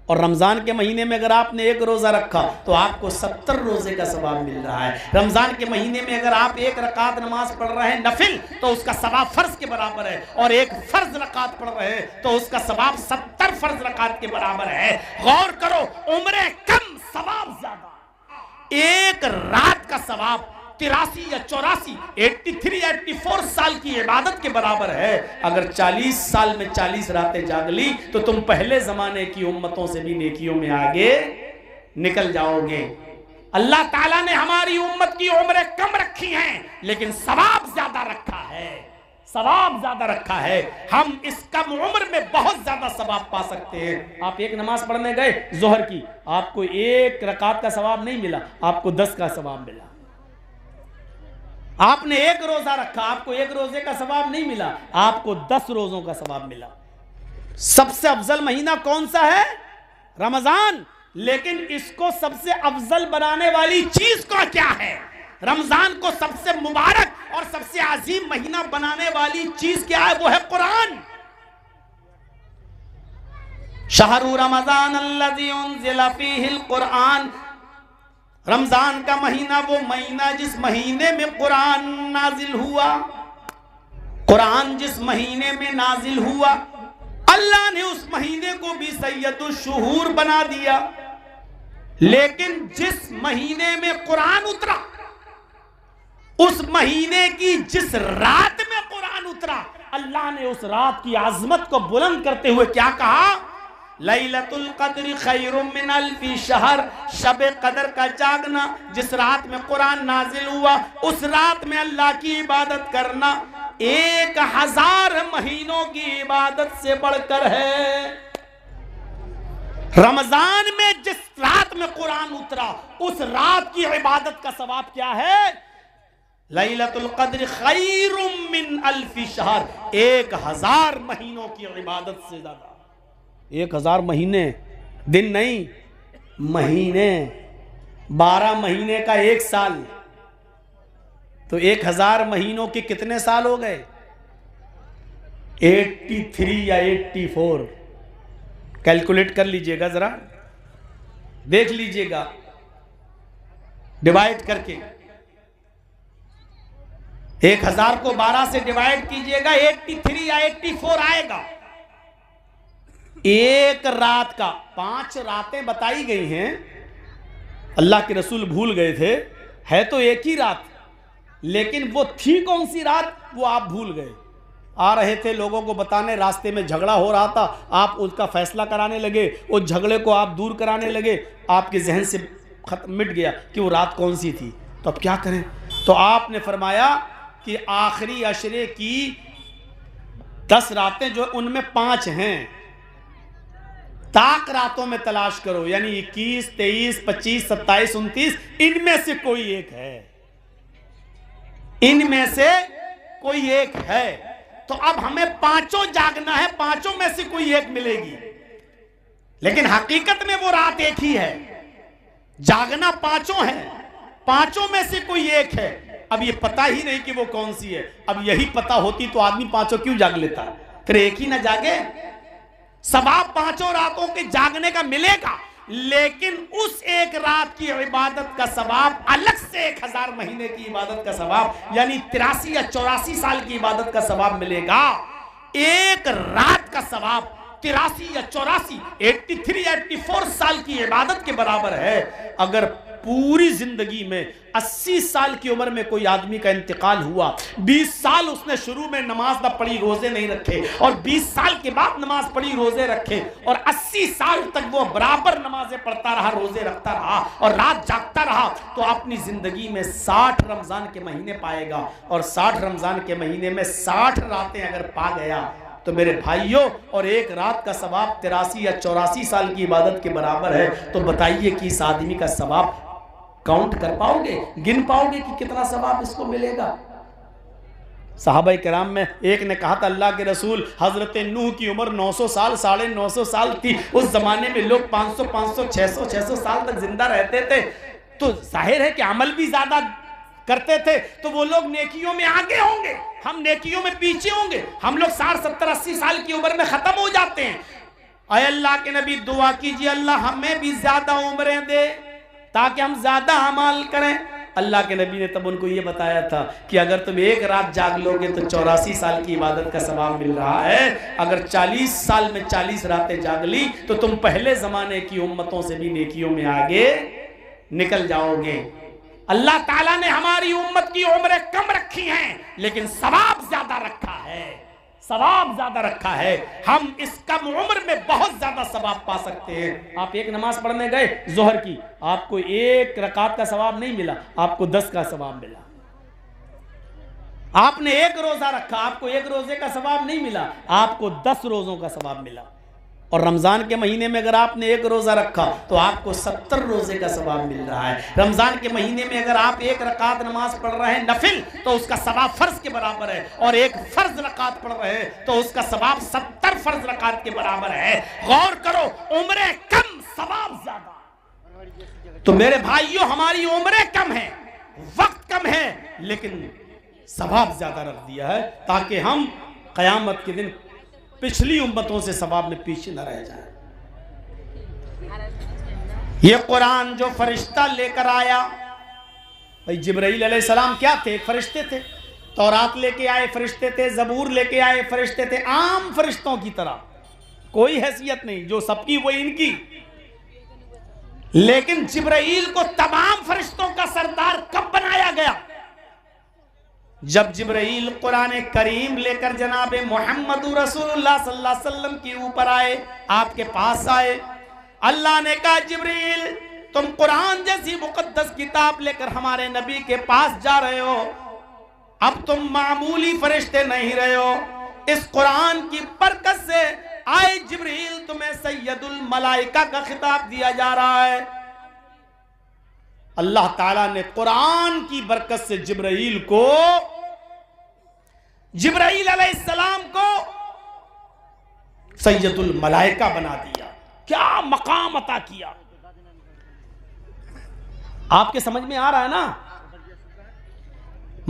और रमज़ान के महीने में अगर आपने एक रोज़ा रखा तो आपको 70 रोज़े का सवाब मिल रहा है। रमज़ान के महीने में अगर आप एक रकात नमाज पढ़ रहे हैं नफिल तो उसका सवाब फ़र्ज के बराबर है, और एक फ़र्ज रकात पढ़ रहे हैं तो उसका सवाब 70 फ़र्ज रकात के बराबर है। गौर करो, उम्र कम सवाब ज़्यादा। एक रात का सवाब 83 या 84, 83 या 84 साल की इबादत के बराबर है। अगर 40 साल में 40 रातें जाग ली तो तुम पहले जमाने की उम्मतों से भी नेकियों में आगे निकल जाओगे। अल्लाह ताला ने हमारी उम्मत की उम्र कम रखी है लेकिन सवाब ज्यादा रखा है, सवाब ज्यादा रखा है। हम इस कम उम्र में बहुत ज्यादा सवाब पा सकते हैं। आप एक नमाज पढ़ने गए जोहर की, आपको एक रकात का सवाब नहीं मिला, आपको 10 का सवाब मिला। आपने एक रोजा रखा, आपको एक रोजे का सवाब नहीं मिला, आपको 10 रोजों का सवाब मिला। सबसे अफजल महीना कौन सा है? रमजान। लेकिन इसको सबसे अफजल बनाने वाली चीज को क्या है? रमजान को सबसे मुबारक और सबसे अजीम महीना बनाने वाली चीज क्या है? वो है कुरान। शहरु रमजान अल्लज़ी उन्ज़िला फ़ीहिल कुरान। रमजान का महीना वो महीना जिस महीने में कुरान नाजिल हुआ। कुरान जिस महीने में नाजिल हुआ, अल्लाह ने उस महीने को भी सैयदुश शुहूर बना दिया। लेकिन जिस महीने में कुरान उतरा, उस महीने की जिस रात में कुरान उतरा, अल्लाह ने उस रात की आजमत को बुलंद करते हुए क्या कहा? लैलतुल क़द्र खैरुम मिन अल्फि शहर। शब कदर का जागना, जिस रात में कुरान नाजिल हुआ, उस रात में अल्लाह की इबादत करना 1000 महीनों की इबादत से बढ़कर है। रमजान में जिस रात में कुरान उतरा, उस रात की इबादत का सवाब क्या है? लैलतुल क़द्र खैरुम मिन अल्फि शहर। 1000 महीनों की इबादत से ज्यादा। 1000 महीने, दिन नहीं, महीने। 12 महीने का एक साल, तो 1000 महीनों के कितने साल हो गए? 83 या 84। कैलकुलेट कर लीजिएगा, जरा देख लीजिएगा, डिवाइड करके 1000 को 12 से डिवाइड कीजिएगा, 83 या 84 आएगा। एक रात का 5 रातें बताई गई हैं। अल्लाह के रसूल भूल गए थे, है तो एक ही रात, लेकिन वो थी कौन सी रात वो आप भूल गए। आ रहे थे लोगों को बताने, रास्ते में झगड़ा हो रहा था, आप उसका फैसला कराने लगे, उस झगड़े को आप दूर कराने लगे, आपके जहन से खत्म मिट गया कि वो रात कौन सी थी। तो अब क्या करें? तो आपने फरमाया कि आखिरी अशरे की 10 रातें जो उनमें 5 हैं, ताक रातों में तलाश करो, यानी 21, 23, 25, 27, 29, इनमें से कोई एक है, इनमें से कोई एक है। तो अब हमें 5 जागना है, 5 में से कोई एक मिलेगी, लेकिन हकीकत में वो रात एक ही है। जागना 5 है, 5 में से कोई एक है। अब ये पता ही नहीं कि वो कौन सी है। अब यही पता होती तो आदमी 5 क्यों जाग लेता? फिर एक ही ना जागे। सवाब 5 रातों के जागने का मिलेगा, लेकिन उस एक रात की इबादत का सवाब अलग से 1000 महीने की इबादत का सवाब, यानी 83 या 84 साल की इबादत का सवाब मिलेगा। एक रात का सवाब 83 या 84, 83 या 84 साल की इबादत के बराबर है। अगर पूरी जिंदगी में 80 साल की उम्र में कोई आदमी का इंतकाल हुआ, 20 साल उसने शुरू में नमाज ना पढ़ी, रोजे नहीं रखे, और 20 साल के बाद नमाज पढ़ी, रोजे रखे, और 80 साल तक वो बराबर नमाजें पढ़ता रहा, रोजे रखता रहा और रात जागता रहा, तो अपनी जिंदगी में 60 रमजान के महीने पाएगा। और 60 रमजान के महीने में 60 रातें अगर पा गया तो मेरे भाइयों, और एक रात का सवाब 83 या 84 साल की इबादत के बराबर है। तो बताइए कि इस आदमी का सवाब काउंट कर पाओगे, गिन पाओगे कि कितना सवाब इसको मिलेगा? सहाबा किराम में एक ने कहा था, अल्लाह के रसूल, हजरत नूह की उम्र 900 साल, 950 साल थी। उस जमाने में लोग 500 500 600 600 साल तक जिंदा रहते थे, तो जाहिर है कि अमल भी ज्यादा करते थे, तो वो लोग नेकियों में आगे होंगे, हम नेकियों में पीछे होंगे। हम लोग 60 70 80 साल की उम्र में खत्म हो जाते हैं। अय अल्लाह के नबी दुआ कीजिए अल्लाह हमें भी ज्यादा उम्रें दे ताकि हम ज्यादा अमाल करें। अल्लाह के नबी ने तब उनको ये बताया था कि अगर तुम एक रात जाग लोगे तो 84 साल की इबादत का सवाब मिल रहा है, अगर 40 साल में 40 रातें जाग ली तो तुम पहले जमाने की उम्मतों से भी नेकियों में आगे निकल जाओगे। अल्लाह ताला ने हमारी उम्मत की उम्रें कम रखी हैं लेकिन सवाब ज्यादा रखा है, सवाब ज्यादा रखा है। हम इस कम उम्र में बहुत ज्यादा सवाब पा सकते हैं। आप एक नमाज पढ़ने गए जोहर की, आपको एक रकात का सवाब नहीं मिला, आपको 10 का सवाब मिला। आपने एक रोजा रखा, आपको एक रोजे का सवाब नहीं मिला, आपको 10 रोजों का सवाब मिला। और रमजान के महीने में अगर आपने एक रोजा रखा तो आपको 70 रोजे का सवाब मिल रहा है। रमजान के महीने में अगर आप एक रकात नमाज पढ़ रहे हैं नफिल तो उसका सवाब फर्ज के बराबर है, और एक फर्ज रकात पढ़ रहे हैं तो उसका सवाब 70 फर्ज रकात के बराबर है। गौर करो, उम्रें कम सवाब ज्यादा। तो मेरे भाइयों हमारी उम्रें कम है, वक्त कम है, लेकिन सवाब ज्यादा रख दिया है ताकि हम कयामत के दिन पिछली उम्मतों से सवाब में पीछे न रह जाए। ये कुरान जो फरिश्ता लेकर आया, भाई जिब्राइल अलैहिस्सलाम क्या थे? फरिश्ते थे। तौरात लेके आए फरिश्ते थे, जबूर लेके आए फरिश्ते थे, आम फरिश्तों की तरह, कोई हैसियत नहीं, जो सबकी वो इनकी। लेकिन जिब्राइल को तमाम फरिश्तों का सरदार कब बनाया गया? जब जिब्राइल कुरान करीम लेकर जनाब मोहम्मद रसूलुल्लाह सल्लल्लाहु अलैहि वसल्लम के ऊपर आए, आपके पास आए। अल्लाह ने कहा जिब्राइल तुम कुरान जैसी मुकद्दस किताब लेकर हमारे नबी के पास जा रहे हो, अब तुम मामूली फरिश्ते नहीं रहे हो। इस कुरान की बरकत से आए जिब्राइल तुम्हें सैयदुल मलाइका का खिताब दिया जा रहा है। अल्लाह ताला ने कुरान की बरकत से जिब्राइल अलैहिस्सलाम को सैयदुल मलाइका बना दिया। क्या मकाम अता किया, आपके समझ में आ रहा है ना?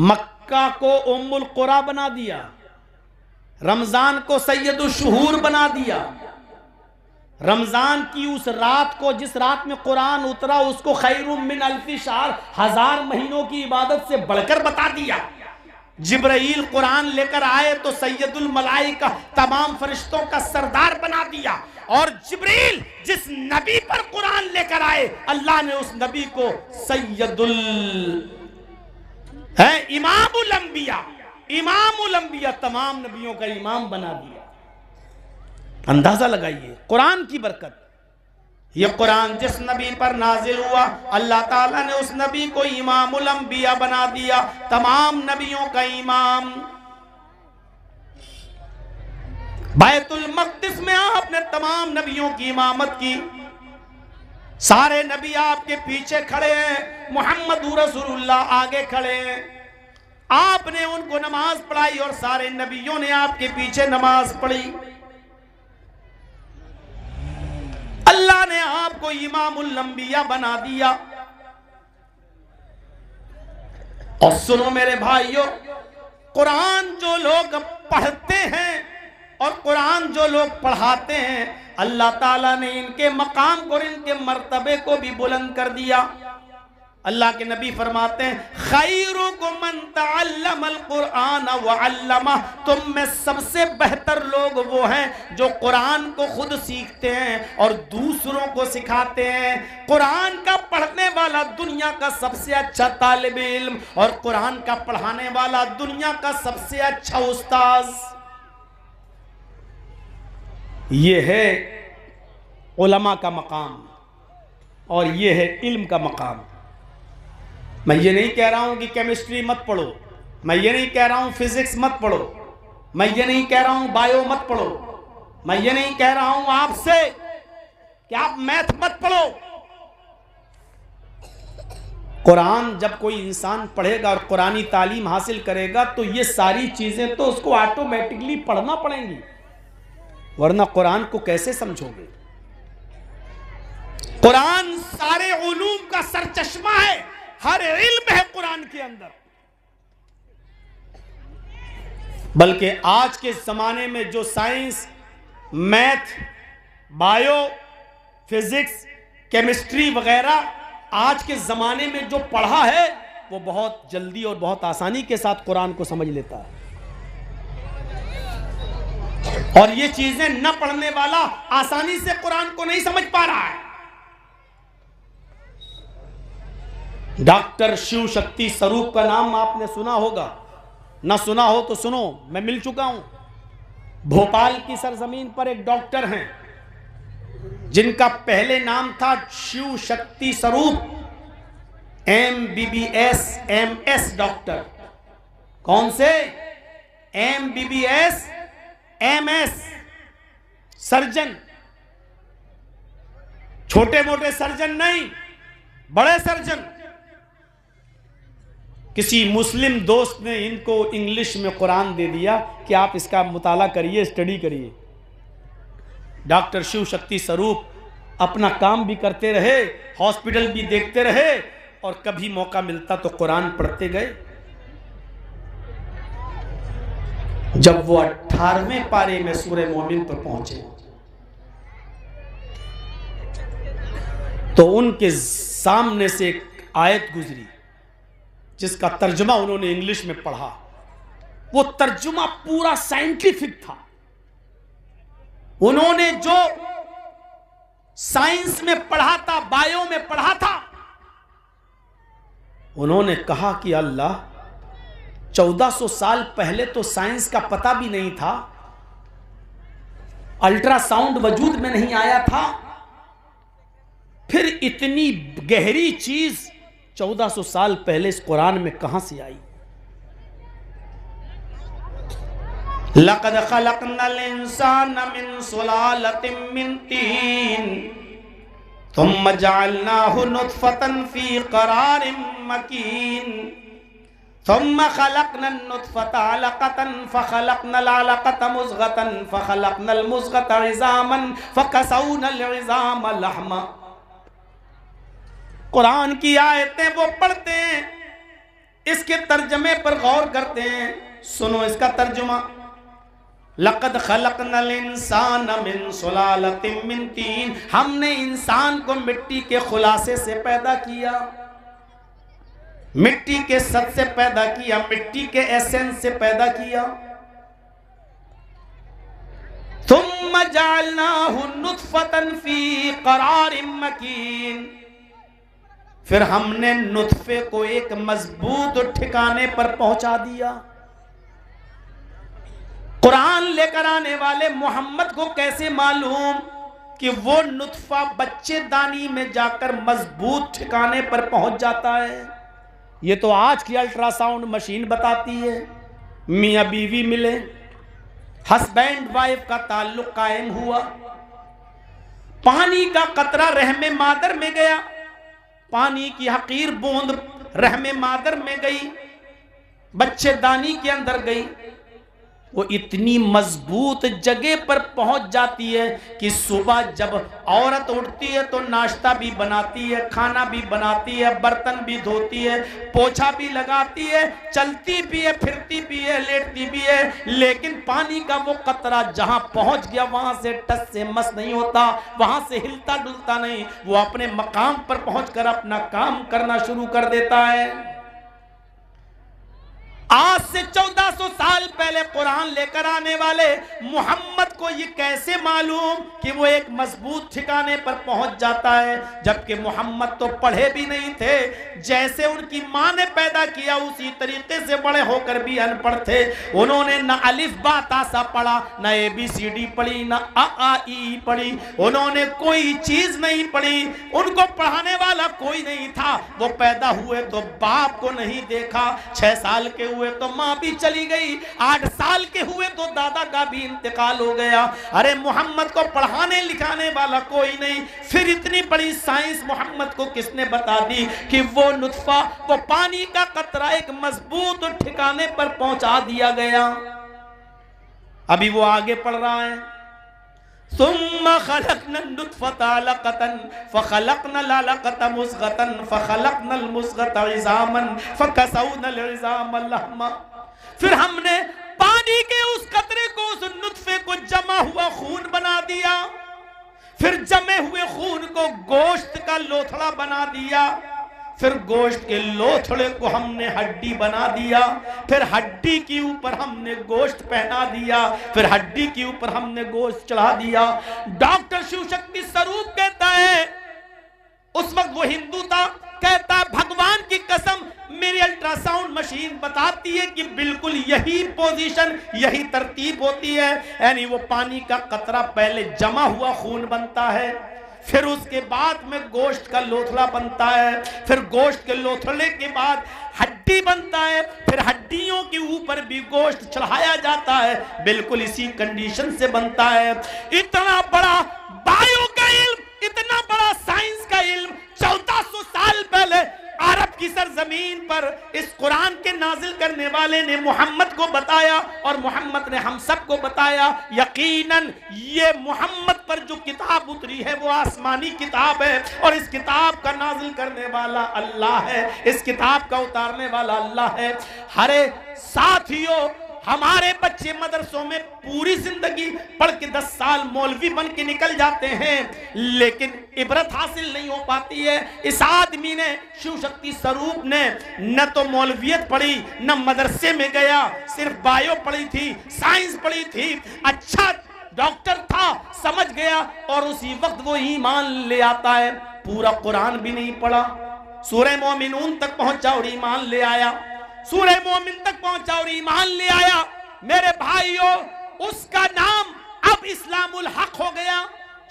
मक्का को उम्मुल कुरा बना दिया, रमजान को सैयदुल शुहूर बना दिया, रमजान की उस रात को जिस रात में कुरान उतरा उसको खैरुम मिन अल्फी शहर, 1000 महीनों की इबादत से बढ़कर बता दिया। जिब्राइल कुरान लेकर आए तो सैयदुल मलाइका तमाम फरिश्तों का सरदार बना दिया। और जिब्राइल जिस नबी पर कुरान लेकर आए अल्लाह ने उस नबी को सैयदुल इमामुल अंबिया, तमाम नबियों का इमाम बना दिया। अंदाजा लगाइए कुरान की बरकत। ये कुरान जिस नबी पर नाजिल हुआ अल्लाह ताला ने उस नबी को इमामुल अंबिया बना दिया, तमाम नबियों का इमाम। बैतुल मक़दिस में आपने तमाम नबियों की इमामत की, सारे नबी आपके पीछे खड़े हैं, मुहम्मद रसूलुल्लाह आगे खड़े हैं। आपने उनको नमाज पढ़ाई और सारे नबियों ने आपके पीछे नमाज पढ़ी। अल्लाह ने आपको इमामुल अंबिया बना दिया। और सुनो मेरे भाइयों, कुरान जो लोग पढ़ते हैं और कुरान जो लोग पढ़ाते हैं अल्लाह ताला ने इनके मकाम को, इनके मर्तबे को भी बुलंद कर दिया। अल्लाह के नबी फरमाते हैं खैरुकुम मन तअल्लमल कुरान व अल्लमा, तुम में सबसे बेहतर लोग वो हैं जो कुरान को खुद सीखते हैं और दूसरों को सिखाते हैं। कुरान का पढ़ने वाला दुनिया का सबसे अच्छा तालिब इल्म और कुरान का पढ़ाने वाला दुनिया का सबसे अच्छा उस्ताद। ये है उलमा का मकाम और ये है इल्म का मकाम। मैं ये नहीं कह रहा हूं कि केमिस्ट्री मत पढ़ो, मैं ये नहीं कह रहा हूं फिजिक्स मत पढ़ो, मैं ये नहीं कह रहा हूं बायो मत पढ़ो, मैं ये नहीं कह रहा हूं आपसे कि आप मैथ मत पढ़ो। कुरान जब कोई इंसान पढ़ेगा और कुरानी तालीम हासिल करेगा तो ये सारी चीजें तो उसको ऑटोमेटिकली पढ़ना पड़ेंगी, वरना कुरान को कैसे समझोगे? कुरान सारे उलूम का सरचश्मा है, हर इल्म है कुरान के अंदर। बल्कि आज के जमाने में जो science, math, bio, physics, chemistry वगैरह आज के ज़माने में जो पढ़ा है वो बहुत जल्दी और बहुत आसानी के साथ कुरान को समझ लेता है, और ये चीजें न पढ़ने वाला आसानी से कुरान को नहीं समझ पा रहा है। डॉक्टर शिव शक्ति स्वरूप का नाम आपने सुना होगा, ना सुना हो तो सुनो, मैं मिल चुका हूं। भोपाल की सरजमीन पर एक डॉक्टर हैं जिनका पहले नाम था शिव शक्ति स्वरूप, MBBS MS डॉक्टर। कौन से? MBBS MS सर्जन, छोटे मोटे सर्जन नहीं, बड़े सर्जन। किसी मुस्लिम दोस्त ने इनको इंग्लिश में कुरान दे दिया कि आप इसका मुताला करिए, स्टडी करिए। डॉक्टर शिव शक्ति स्वरूप अपना काम भी करते रहे, हॉस्पिटल भी देखते रहे, और कभी मौका मिलता तो कुरान पढ़ते गए। जब वो 18वें पारे में सूरह मोमिन पर पहुंचे तो उनके सामने से एक आयत गुजरी जिसका तर्जुमा उन्होंने इंग्लिश में पढ़ा। वो तर्जुमा पूरा साइंटिफिक था। उन्होंने जो साइंस में पढ़ा था, बायो में पढ़ा था, उन्होंने कहा कि अल्लाह, 1400 साल पहले तो साइंस का पता भी नहीं था, अल्ट्रासाउंड वजूद में नहीं आया था, फिर इतनी गहरी चीज 1400 साल पहले इस कुरान में कहां से आई? लक़द ख़लक़नल इंसाना मिन सुलालतिन मिन तीन थुम्मा जअलनाहु नुत्फ़तन फ़ी क़रारिन मकीन थुम्मा ख़लक़नन नुत्फ़ता अलक़तन फ़ख़लक़नल अलक़ता मुज़ग़तन फ़ख़लक़नल मुज़ग़ता इज़ामन फ़कसौनल इज़ाम लहमा। कुरान की आयतें वो पढ़ते हैं, इसके तर्जमे पर गौर करते हैं। सुनो इसका तर्जुमा, लक़द ख़लक़नल इंसाना मिन सुलालतिन मिन तीन, हमने इंसान को मिट्टी के खुलासे से पैदा किया, मिट्टी के सत से पैदा किया, मिट्टी के एसेंस से पैदा किया। थुम्मा जअलनाहु नुत्फ़तन फ़ी क़रारिन मकीन, फिर हमने नुत्फे को एक मजबूत ठिकाने पर पहुंचा दिया। कुरान लेकर आने वाले मोहम्मद को कैसे मालूम कि वो नुत्फा बच्चेदानी में जाकर मजबूत ठिकाने पर पहुंच जाता है? ये तो आज की अल्ट्रासाउंड मशीन बताती है। मियां बीवी मिले, हस्बैंड वाइफ का ताल्लुक कायम हुआ, पानी का कतरा रहमे मादर में गया, पानी की हकीर बूंद रहमे मादर में गई, बच्चेदानी के अंदर गई, वो इतनी मजबूत जगह पर पहुंच जाती है कि सुबह जब औरत उठती है तो नाश्ता भी बनाती है, खाना भी बनाती है, बर्तन भी धोती है, पोछा भी लगाती है, चलती भी है, फिरती भी है, लेटती भी है, लेकिन पानी का वो कतरा जहां पहुंच गया वहां से टस से मस नहीं होता, वहां से हिलता डुलता नहीं, वो अपने मकाम पर पहुंचकर अपना काम करना शुरू कर देता है। आज से 1400 साल पहले कुरान लेकर आने वाले मोहम्मद को ये कैसे मालूम कि वो एक मजबूत ठिकाने पर पहुंच जाता है, जबकि मोहम्मद तो पढ़े भी नहीं थे, जैसे उनकी माँ ने पैदा किया उसी तरीके से बड़े होकर भी अनपढ़ थे। उन्होंने न अलिफ बा ता सा पढ़ा, न ABCD पढ़ी, न अ आ ई पढ़ी, उन्होंने कोई चीज नहीं पढ़ी, उनको पढ़ाने वाला कोई नहीं था। वो पैदा हुए तो बाप को नहीं देखा, 6 साल के हुए तो मां भी चली गई, 8 साल के हुए तो दादा का भी इंतकाल हो गया। अरे मोहम्मद को पढ़ाने लिखाने वाला कोई नहीं, फिर इतनी बड़ी साइंस मोहम्मद को किसने बता दी कि वो नुत्फा, वो पानी का कतरा एक मजबूत ठिकाने पर पहुंचा दिया गया। अभी वो आगे पढ़ रहा है, सुम्मा खलक़नन नुत्फ़ता अलक़तन फ़ख़लक़नल अलक़ता मुज़ग़तन फ़ख़लक़नल मुज़ग़ता इज़ामन फ़कसौनल इज़ाम लहमा। फिर हमने पानी के उस कतरे को, उस नुत्फे को जमा हुआ खून बना दिया, फिर जमे हुए खून को गोश्त का लोथड़ा बना दिया, फिर गोश्त के लोथड़े को हमने हड्डी बना दिया, फिर हड्डी के ऊपर हमने गोश्त पहना दिया, फिर हड्डी के ऊपर हमने गोश्त चढ़ा दिया। डॉक्टर शिव शक्ति स्वरूप कहता है, उस वक्त वो हिंदू था, कहता है भगवान की कसम मेरी अल्ट्रासाउंड मशीन बताती है कि बिल्कुल यही पोजीशन, यही तरतीब होती है। यानी वो पानी का कतरा पहले जमा हुआ खून बनता है, फिर उसके बाद में गोश्त का लोथड़ा बनता है, फिर गोश्त के लोथड़े के बाद हड्डी बनता है, फिर हड्डियों के ऊपर भी गोश्त चढ़ाया जाता है, बिल्कुल इसी कंडीशन से बनता है। इतना बड़ा बायो का इल्म, इतना बड़ा साइंस का इल्म 1400 साल पहले अरब की सरजमीन पर इस कुरान के नाजिल करने वाले ने मोहम्मद को बताया, और मोहम्मद ने हम सबको बताया। यकीनन ये मोहम्मद पर जो किताब उतरी है वो आसमानी किताब है, और इस किताब का नाजिल करने वाला अल्लाह है, इस किताब का उतारने वाला अल्लाह है। हरे साथियों, हमारे बच्चे मदरसों में पूरी जिंदगी पढ़ के 10 साल मौलवी बन के निकल जाते हैं, लेकिन इबरत हासिल नहीं हो पाती है। इस आदमी ने, शिव शक्ति स्वरूप ने, न तो मौलवियत पढ़ी, न मदरसे में गया, सिर्फ बायो पढ़ी थी, साइंस पढ़ी थी, अच्छा डॉक्टर था, समझ गया, और उसी वक्त वो ईमान ले आता है। पूरा कुरान भी नहीं पढ़ा, सूरह मोमिनून तक पहुंचा और ईमान ले आया, सूरह मोमिन तक पहुंचा और ईमान ले आया। मेरे भाइयों, उसका नाम अब इस्लामुल हक हो गया।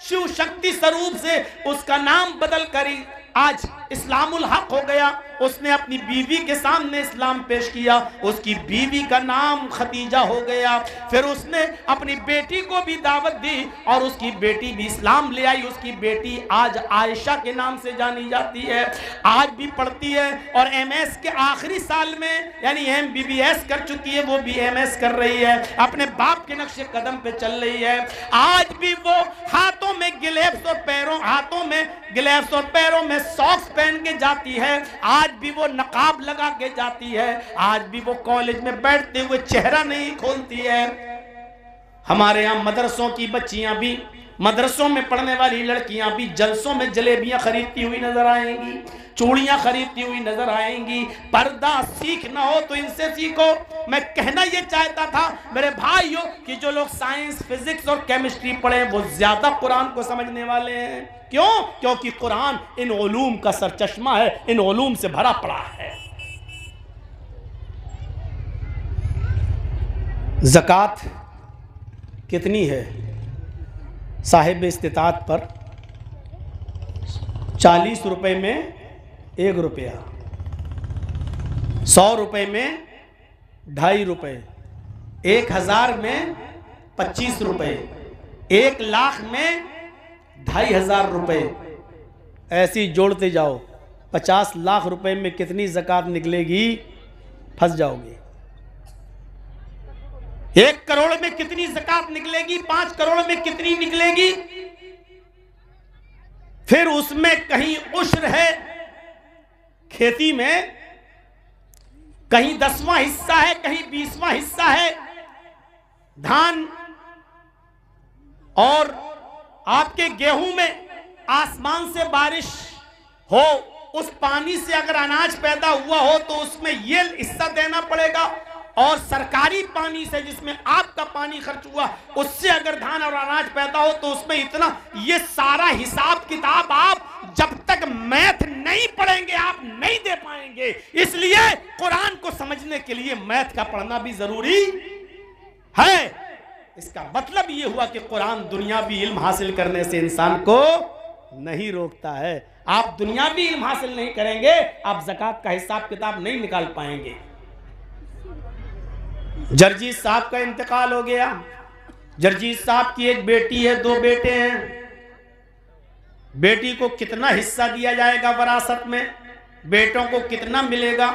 शिव शक्ति स्वरूप से उसका नाम बदल कर आज इस्लामुल हक हो गया। उसने अपनी बीवी के सामने इस्लाम पेश किया, उसकी बीवी का नाम खदीजा हो गया। फिर उसने अपनी बेटी को भी दावत दी और उसकी बेटी भी इस्लाम ले आई। उसकी बेटी आज आयशा के नाम से जानी जाती है, आज भी पढ़ती है, और एमएस के आखिरी साल में यानी एमबीबीएस कर चुकी है, वो भी एमएस कर रही है, अपने बाप के नक्शे कदम पे चल रही है। आज भी वो हाथों में गिलेव्स और पैरों हाथों में गिलेव्स और पैरों में सॉक्स पहन के जाती है, आज भी वो नकाब लगा के जाती है, आज भी वो कॉलेज में बैठते हुए चेहरा नहीं खोलती है। हमारे यहाँ मदरसों की बच्चियां भी, मदरसों में पढ़ने वाली लड़कियां भी जलसों में जलेबियां खरीदती हुई नजर आएंगी, चूड़ियां खरीदती हुई नजर आएंगी। पर्दा सीखना हो तो इनसे सीखो। मैं कहना ये चाहता था मेरे भाइयों कि जो लोग साइंस, फिजिक्स और केमिस्ट्री पढ़े वो ज्यादा कुरान को समझने वाले हैं। क्यों? क्योंकि कुरान इन उलूम का सरचश्मा है, इन उलूम से भरा पड़ा है। ज़कात कितनी है? साहिब इस्तिताअत पर 40 रुपए में 1 रुपया, 100 रुपए में 2.5 रुपए, 1000 में 25 रुपए, 1 लाख में 2500 रुपए, ऐसी जोड़ते जाओ। 50 लाख रुपए में कितनी ज़कात निकलेगी? फंस जाओगे। 1 करोड़ में कितनी ज़कात निकलेगी? 5 करोड़ में कितनी निकलेगी? फिर उसमें कहीं उश्र है खेती में, कहीं 10वां हिस्सा है, कहीं 20वां हिस्सा है। धान और आपके गेहूं में आसमान से बारिश हो, उस पानी से अगर अनाज पैदा हुआ हो तो उसमें ये हिस्सा देना पड़ेगा, और सरकारी पानी से जिसमें आपका पानी खर्च हुआ उससे अगर धान और अनाज पैदा हो तो उसमें इतना। ये सारा हिसाब किताब आप जब तक मैथ नहीं पढ़ेंगे आप नहीं दे पाएंगे। इसलिए कुरान को समझने के लिए मैथ का पढ़ना भी जरूरी है। इसका मतलब ये हुआ कि कुरान दुनियावी इल्म हासिल करने से इंसान को नहीं रोकता है। आप दुनियावी इल्म हासिल नहीं करेंगे, आप ज़कात का हिसाब किताब नहीं निकाल पाएंगे। जर्जीत साहब का इंतकाल हो गया। जर्जीत साहब की एक बेटी है, 2 बेटे हैं। बेटी को कितना हिस्सा दिया जाएगा वरासत में? बेटों को कितना मिलेगा?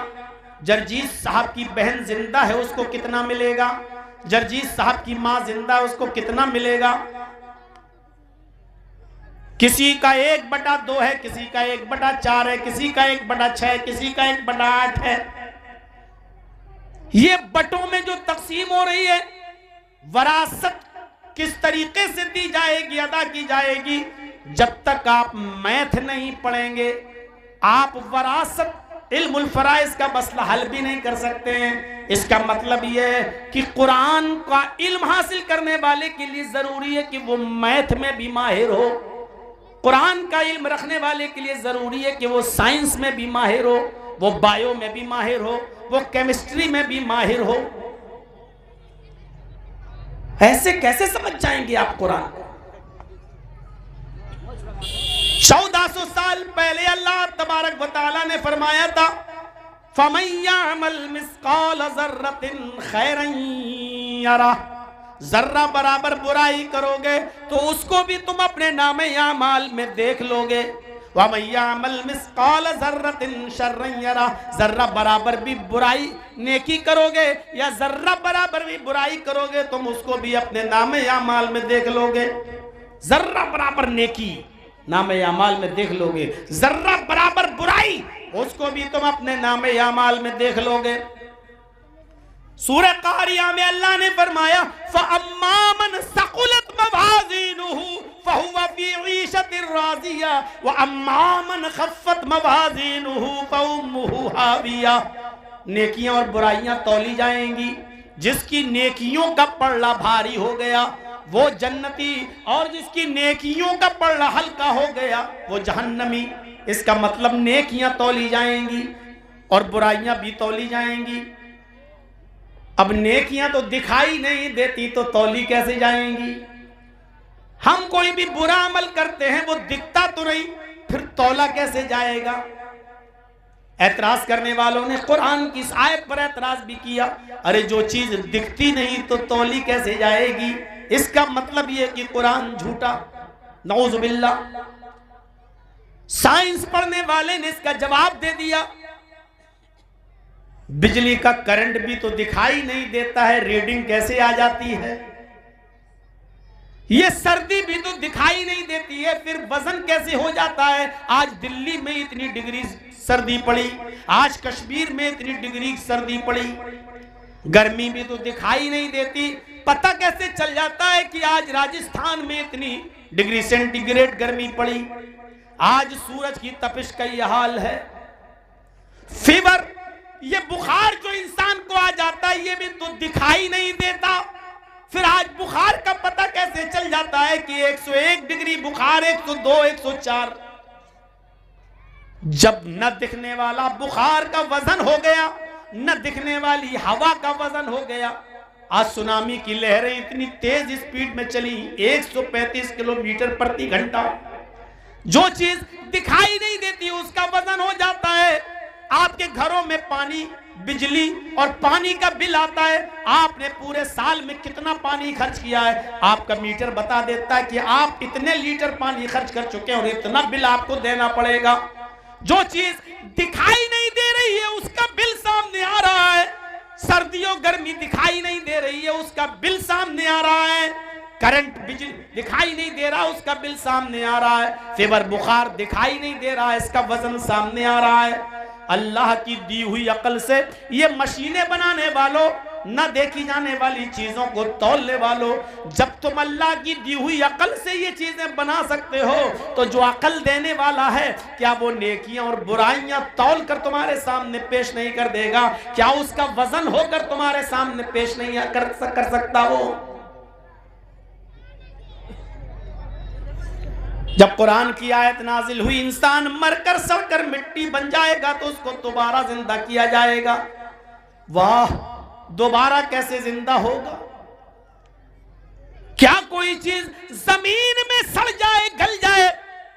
जर्जीत साहब की बहन जिंदा है, उसको कितना मिलेगा? जर्जीत साहब की मां जिंदा है, उसको कितना मिलेगा? किसी का 1/2 है, किसी का 1/4 है, किसी का 1/6 है, किसी का 1/8 है। ये बटों में जो तकसीम हो रही है, वरासत किस तरीके से दी जाएगी, अदा की जाएगी, जब तक आप मैथ नहीं पढ़ेंगे, आप वरासत इल्मुल फराइज का मसला हल भी नहीं कर सकते हैं। इसका मतलब यह है कि कुरान का इल्म हासिल करने वाले के लिए जरूरी है कि वो मैथ में भी माहिर हो। कुरान का इल्म रखने वाले के लिए जरूरी है कि वो साइंस में भी माहिर हो, वो बायो में भी माहिर हो, वो केमिस्ट्री में भी माहिर हो। ऐसे कैसे समझ जाएंगे आप कुरान को? 1400 साल पहले अल्लाह तबारक व तआला ने फरमाया था, फमन यअमल मिस्काल ज़र्रतिन खैरन यरा, जर्रा बराबर बुराई करोगे तो उसको भी तुम अपने नामे आमाल में देख लोगे। वमन यअमल मिस्काल ज़र्रतिन शर्रन यरा, जर्रा बराबर भी बुराई नेकी करोगे या जर्रा बराबर भी बुराई करोगे तुम उसको भी अपने नामे आमाल में देख लोगे। जर्रा बराबर नेकी नामे आमाल में देख लोगे, जर्रा बराबर बुराई उसको भी तुम अपने नामे आमाल में देख लोगे। सूरह कारिया में अल्लाह ने फरमाया, फअम्मा मन सकुलत मवाज़ीनुहु फहुवा फी ईशतिर राज़िया व अम्मा मन खफ़्फ़त मवाज़ीनुहु फउम्मुहु हाविया। नेकियां और बुराइयां तौली जाएंगी, जिसकी नेकियों का पल्ला भारी हो गया वो जन्नती, और जिसकी नेकियों का पल्ला हल्का हो गया वो जहन्नमी। इसका मतलब नेकियां तौली जाएंगी और बुराइयां भी तौली जाएंगी। अब नेकियां तो दिखाई नहीं देती तो तौली कैसे जाएंगी? हम कोई भी बुरा अमल करते हैं वो दिखता तो नहीं, फिर तौला कैसे जाएगा? एतराज करने वालों ने कुरान की इस आयत पर एतराज भी किया, अरे जो चीज दिखती नहीं तो तौली कैसे जाएगी? इसका मतलब यह कि कुरान झूठा, नऊज़ बिल्लाह। साइंस पढ़ने वाले ने इसका जवाब दे दिया, बिजली का करंट भी तो दिखाई नहीं देता है, रीडिंग कैसे आ जाती है? ये सर्दी भी तो दिखाई नहीं देती है, फिर वजन कैसे हो जाता है? आज दिल्ली में इतनी डिग्री सर्दी पड़ी, आज कश्मीर में इतनी डिग्री सर्दी पड़ी। गर्मी भी तो दिखाई नहीं देती, पता कैसे चल जाता है कि आज राजस्थान में इतनी डिग्री सेंटीग्रेड गर्मी पड़ी? आज सूरज की तपिश का यह हाल है। फीवर, ये बुखार जो इंसान को आ जाता है ये भी तो दिखाई नहीं देता, फिर आज बुखार का पता कैसे चल जाता है कि 101 डिग्री बुखार, 102, 104? जब न दिखने वाला बुखार का वजन हो गया, न दिखने वाली हवा का वजन हो गया। आज सुनामी की लहरें इतनी तेज स्पीड में चली, 135 किलोमीटर प्रति घंटा। जो चीज दिखाई नहीं देती उसका वजन हो जाता है। आपके घरों में पानी, बिजली और पानी का बिल आता है, आपने पूरे साल में कितना पानी खर्च किया है, आपका मीटर बता देता है कि आप इतने लीटर पानी खर्च कर चुके हैं और इतना बिल आपको देना पड़ेगा। जो चीज दिखाई नहीं दे रही है उसका बिल सामने आ रहा है। सर्दियों गर्मी दिखाई नहीं दे रही है उसका बिल सामने आ रहा है। करंट बिजली दिखाई नहीं दे रहा उसका बिल सामने आ रहा है। फीवर बुखार दिखाई नहीं दे रहा है, इसका वजन सामने आ रहा है। अल्लाह की दी हुई अकल से ये मशीनें बनाने वालों, न देखी जाने वाली चीजों को तौलने वालों, जब तुम अल्लाह की दी हुई अकल से ये चीजें बना सकते हो तो जो अकल देने वाला है क्या वो नेकियां और बुराइयां तौल कर तुम्हारे सामने पेश नहीं कर देगा? क्या उसका वजन होकर तुम्हारे सामने पेश नहीं कर सकता हो? जब कुरान की आयत नाजिल हुई, इंसान मरकर सड़कर मिट्टी बन जाएगा तो उसको दोबारा जिंदा किया जाएगा। वाह, दोबारा कैसे जिंदा होगा? क्या कोई चीज जमीन में सड़ जाए, गल जाए,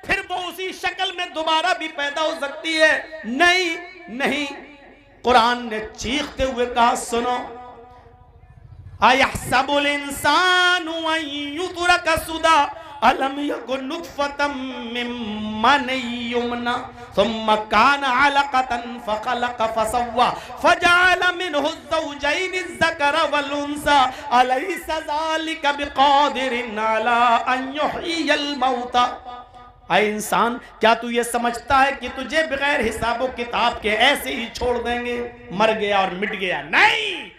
फिर वो उसी शक्ल में दोबारा भी पैदा हो सकती है? नहीं नहीं। कुरान ने चीखते हुए कहा, सुनो, अयहसबुल इंसानु अन युतरका सुदा अलम यकुन नुतफतम मिन मनी युमना सुम्मा कान अलकतन फखलक फसव्वा फजअल मिनहु ज़ौजैन अज़्ज़कर वल उन्सा अलैसा ज़ालिका बिक़ादिरिन अला अन युहयिल मौता। ऐ इंसान, क्या तू ये समझता है कि तुझे बगैर हिसाब किताब के ऐसे ही छोड़ देंगे? मर गया और मिट गया? नहीं।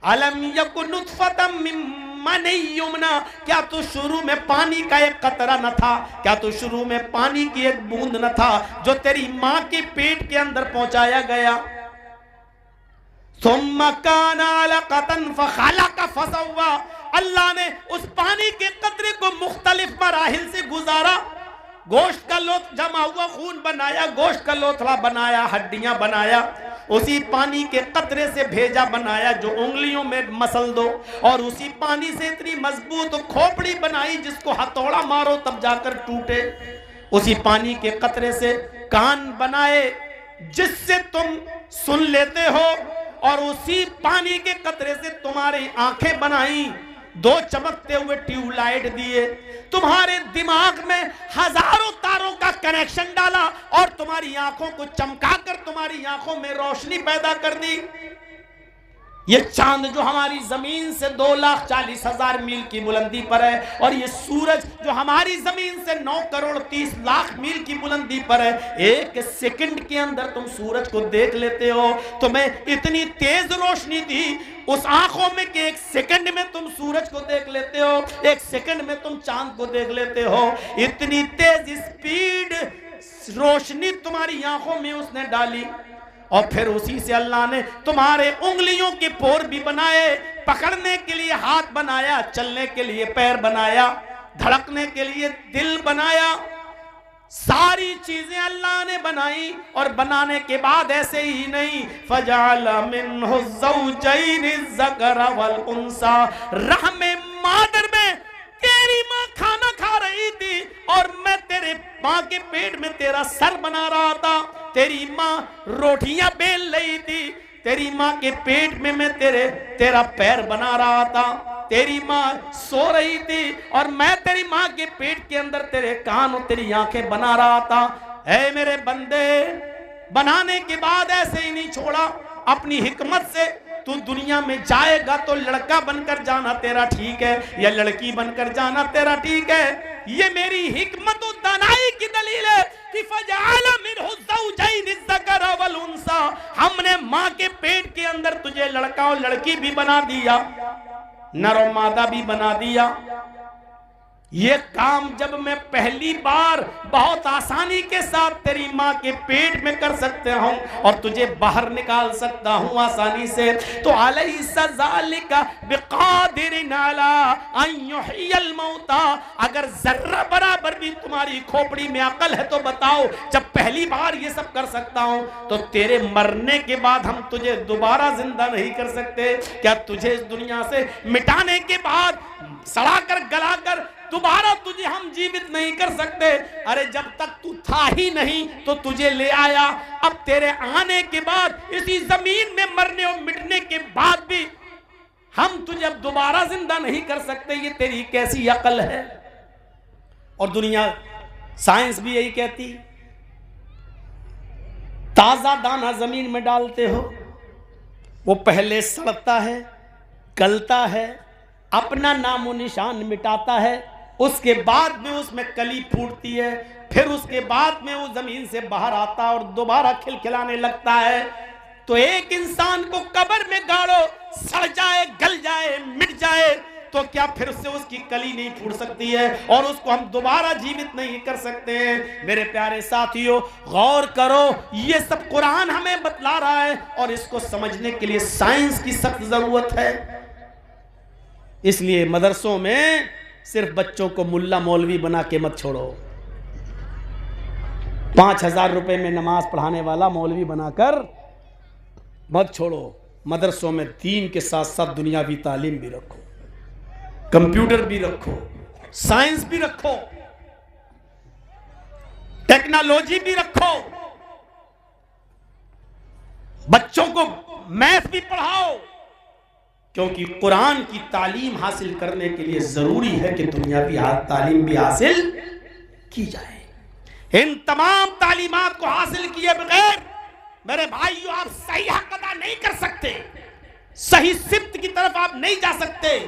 अलम यकुन नुतफतम मिन मन युमना, क्या तू शुरू में पानी का एक कतरा न था, क्या तू शुरू में पानी की एक बूंद न था जो तेरी मां के पेट के अंदर पहुंचाया गया। सुम्मा काना अलक़तन फ़ख़लक़ फ़सव्वा, अल्लाह ने उस पानी के कतरे को मुख्तलिफ मराहिल से गुजारा, गोश्त का लोथ जमा हुआ, खून बनाया, गोश्त का लोथड़ा बनाया, हड्डियां बनाया, उसी पानी के कतरे से भेजा बनाया जो उंगलियों में मसल दो, और उसी पानी से इतनी मजबूत खोपड़ी बनाई जिसको हथौड़ा मारो तब जाकर टूटे, उसी पानी के कतरे से कान बनाए जिससे तुम सुन लेते हो, और उसी पानी के कतरे से तुम्हारी आंखें बनाई, दो चमकते हुए ट्यूबलाइट दिए, तुम्हारे दिमाग में हजारों तारों का कनेक्शन डाला और तुम्हारी आंखों को चमकाकर तुम्हारी आंखों में रोशनी पैदा कर दी। ये चांद जो हमारी जमीन से 2,40,000 मील की बुलंदी पर है, और ये सूरज जो हमारी जमीन से 9,30,00,000 मील की बुलंदी पर है, एक सेकंड के अंदर तुम सूरज को देख लेते हो। तुम्हें इतनी तेज रोशनी थी उस आंखों में कि एक सेकंड में तुम सूरज को देख लेते हो, एक सेकंड में तुम चांद को देख लेते हो। इतनी तेज स्पीड रोशनी तुम्हारी आंखों में उसने डाली, और फिर उसी से अल्लाह ने तुम्हारे उंगलियों के पोर भी बनाए, पकड़ने के लिए हाथ बनाया, चलने के लिए पैर बनाया, धड़कने के लिए दिल बनाया, सारी चीजें अल्लाह ने बनाई। और बनाने के बाद ऐसे ही नहीं, फजअल मिन्हु ज़ौजैनि ज़कर वल उन्सा, रहमे मादर में तेरी माँ खाना खा रही थी और मैं तेरे माँ के पेट में तेरा सर बना रहा था, तेरी माँ रोटियां बेल रही थी, तेरी माँ के पेट में मैं तेरा पैर बना रहा था, तेरी माँ सो रही थी और मैं तेरी माँ के पेट के अंदर तेरे कान और तेरी आंखें बना रहा था। ऐ मेरे बंदे, बनाने के बाद ऐसे ही नहीं छोड़ा, अपनी हिकमत से तू दुनिया में जाएगा तो लड़का बनकर जाना तेरा ठीक है, या लड़की बनकर जाना तेरा ठीक है। ये मेरी हिकमत और दानाई की दलील है कि फजअल मिन्हु ज़ौजैनि ज़कर वल उन्सा, हमने माँ के पेट के अंदर तुझे लड़का और लड़की भी बना दिया, नर और मादा भी बना दिया। ये काम जब मैं पहली बार बहुत आसानी के साथ तेरी माँ के पेट में कर सकते हूँ और तुझे बाहर निकाल सकता हूँ आसानी से, तो अलैसा ज़ालिका बिक़ादिरिन अला अन युह्यिल मौता, अगर जर्रा बराबर भी तुम्हारी खोपड़ी में अकल है तो बताओ, जब पहली बार ये सब कर सकता हूँ तो तेरे मरने के बाद हम तुझे दोबारा जिंदा नहीं कर सकते? क्या तुझे इस दुनिया से मिटाने के बाद सड़ाकर गलाकर दोबारा तुझे हम जीवित नहीं कर सकते? अरे जब तक तू था ही नहीं तो तुझे ले आया, अब तेरे आने के बाद इसी जमीन में मरने और मिटने के बाद भी हम तुझे अब दोबारा जिंदा नहीं कर सकते। ये तेरी कैसी अकल है? और दुनिया, साइंस भी यही कहती, ताजा दाना जमीन में डालते हो, वो पहले सड़ता है, गलता है, अपना नामो निशान मिटाता है, उसके बाद में उसमें कली फूटती है, फिर उसके बाद में वो जमीन से बाहर आता है और दोबारा खिलखिलाने लगता है। तो एक इंसान को कब्र में गाड़ो, सड़ जाए, गल जाए, मिट जाए, तो क्या फिर से उसकी कली नहीं फूट सकती है और उसको हम दोबारा जीवित नहीं कर सकते हैं? मेरे प्यारे साथियों, गौर करो, ये सब कुरान हमें बतला रहा है और इसको समझने के लिए साइंस की सख्त जरूरत है। इसलिए मदरसों में सिर्फ बच्चों को मुल्ला मौलवी बना के मत छोड़ो। 5,000 रुपए में नमाज पढ़ाने वाला मौलवी बनाकर मत छोड़ो। मदरसों में दीन के साथ साथ दुनियावी तालीम भी रखो, कंप्यूटर भी रखो, साइंस भी रखो, टेक्नोलॉजी भी रखो, बच्चों को मैथ भी पढ़ाओ, क्योंकि कुरान की तालीम हासिल करने के लिए जरूरी है कि दुनियावी तालीम भी हासिल की जाए। इन तमाम तालीमात को हासिल किए बगैर मेरे भाइयों आप सही हक अदा नहीं कर सकते, सही सिमत की तरफ आप नहीं जा सकते।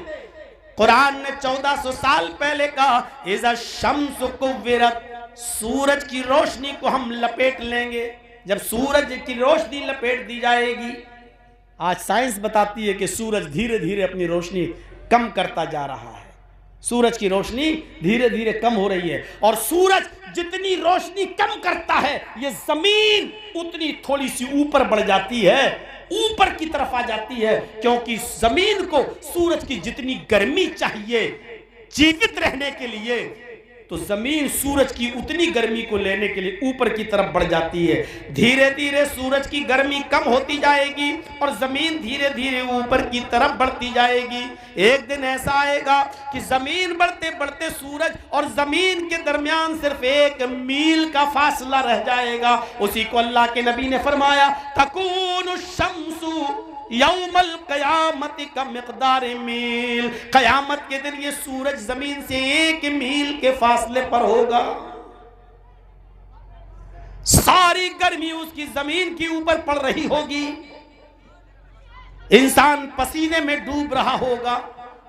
कुरान ने 1400 साल पहले कहा, इज़ा शम्सु कुव्विरत, सूरज की रोशनी को हम लपेट लेंगे। जब सूरज की रोशनी लपेट दी जाएगी, आज साइंस बताती है कि सूरज धीरे धीरे अपनी रोशनी कम करता जा रहा है। सूरज की रोशनी धीरे धीरे कम हो रही है, और सूरज जितनी रोशनी कम करता है, ये जमीन उतनी थोड़ी सी ऊपर बढ़ जाती है, ऊपर की तरफ आ जाती है, क्योंकि जमीन को सूरज की जितनी गर्मी चाहिए जीवित रहने के लिए, तो जमीन सूरज की उतनी गर्मी को लेने के लिए ऊपर की तरफ बढ़ जाती है। धीरे धीरे सूरज की गर्मी कम होती जाएगी और जमीन धीरे धीरे ऊपर की तरफ बढ़ती जाएगी। एक दिन ऐसा आएगा कि जमीन बढ़ते बढ़ते सूरज और जमीन के दरमियान सिर्फ 1 मील का फासला रह जाएगा। उसी को अल्लाह के नबी ने फरमाया, तकूनु शम्सु यौमल क़यामति का मिक़दार मील, क़यामत के दिन ये सूरज जमीन से 1 मील के फासले पर होगा। सारी गर्मी उसकी जमीन के ऊपर पड़ रही होगी, इंसान पसीने में डूब रहा होगा,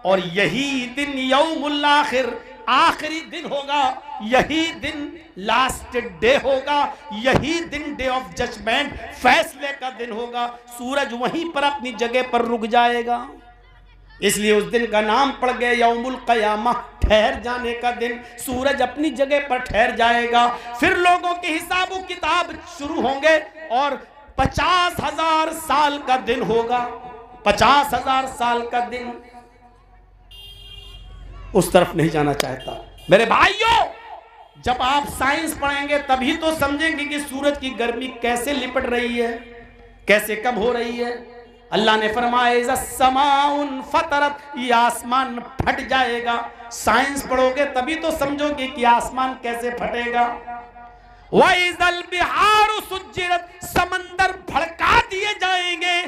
और यही दिन यौमुल आखिर, आखिरी दिन होगा, यही दिन लास्ट डे होगा, यही दिन डे ऑफ जजमेंट, फैसले का दिन होगा। सूरज वहीं पर अपनी जगह पर रुक जाएगा, इसलिए उस दिन का नाम पड़ गया यौमुल क़यामा, ठहर जाने का दिन। सूरज अपनी जगह पर ठहर जाएगा, फिर लोगों के हिसाब किताब शुरू होंगे, और 50,000 साल का दिन होगा, 50,000 साल का दिन। उस तरफ नहीं जाना चाहता। मेरे भाइयों, जब आप साइंस पढ़ेंगे तभी तो समझेंगे कि सूरज की गर्मी कैसे लिपट रही है, कैसे कम हो रही है। अल्लाह ने फरमाया समाउन फतरत, ये आसमान फट जाएगा। साइंस पढ़ोगे तभी तो समझोगे कि आसमान कैसे फटेगा। वइज़ल बिहारु सुज्जिरत, समंदर भड़का दिए जाएंगे।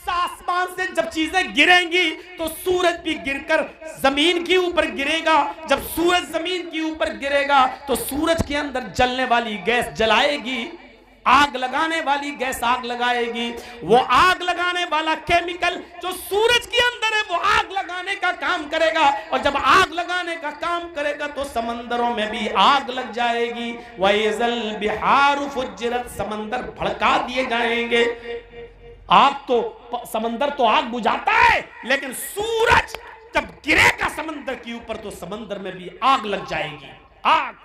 आसमान से जब चीजें गिरेंगी तो सूरज भी गिरकर जमीन के ऊपर गिरेगा। जब सूरज जमीन के ऊपर गिरेगा तो सूरज के अंदर जलने वाली गैस जलाएगी, आग लगाने वाली गैस आग लगाएगी। वो आग लगाने वाला केमिकल जो सूरज के अंदर है वो आग लगाने का काम करेगा, और जब आग लगाने का काम करेगा तो समंदरों में भी आग लग जाएगी। वइज़ल बिहारु फुज्जिरत, समंदर भड़का दिए जाएंगे। आग तो, समंदर तो आग बुझाता है, लेकिन सूरज जब गिरेगा समंदर के ऊपर तो समंदर में भी आग लग जाएगी, आग,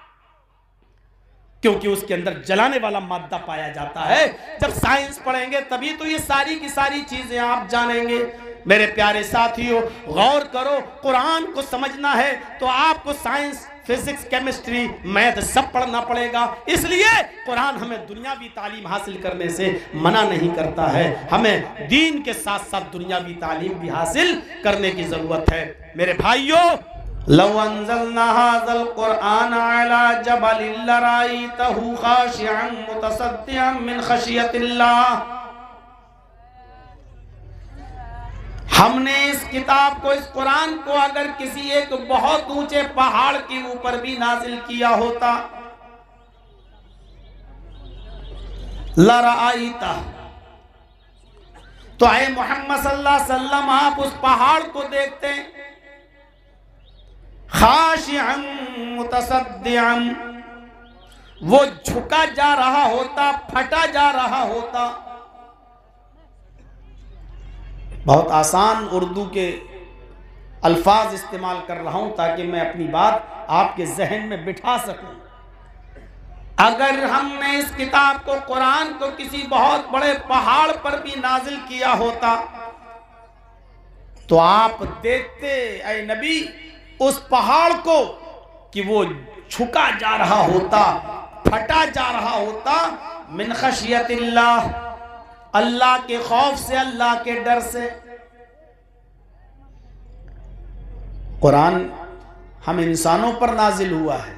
क्योंकि उसके अंदर जलाने वाला मादा पाया जाता है। जब साइंस पढ़ेंगे तभी तो ये सारी की सारी चीजें आप जानेंगे। मेरे प्यारे साथियों, गौर करो, कुरान को समझना है तो आपको साइंस, फिजिक्स, केमिस्ट्री, मैथ सब पढ़ना पड़ेगा। इसलिए कुरान हमें दुनियावी तालीम हासिल करने से मना नहीं करता है, हमें दीन के साथ साथ दुनियावी तालीम भी हासिल करने की जरूरत है। मेरे भाइयों, लौ अंज़लना हाज़ल कुरआन अला जबलिन लराइतहु खाशिअन मुतसद्दिअन मिन खशियतिल्लाह, हमने इस किताब को, इस कुरान को अगर किसी एक बहुत ऊंचे पहाड़ के ऊपर भी नाजिल किया होता, लराइता, तो ऐ मोहम्मद सल्लल्लाहु अलैहि वसल्लम आप उस पहाड़ को देखते, खाशिअन मुतसद्दिअन, वो झुका जा रहा होता, फटा जा रहा होता। बहुत आसान उर्दू के अल्फाज इस्तेमाल कर रहा हूं ताकि मैं अपनी बात आपके जहन में बिठा सकूं। अगर हमने इस किताब को, कुरान को किसी बहुत बड़े पहाड़ पर भी नाजिल किया होता तो आप देखते ऐ नबी उस पहाड़ को कि वो झुका जा रहा होता, फटा जा रहा होता, मिन खशियतिल्लाह, अल्लाह के खौफ से, अल्लाह के डर से। कुरान हम इंसानों पर नाजिल हुआ है,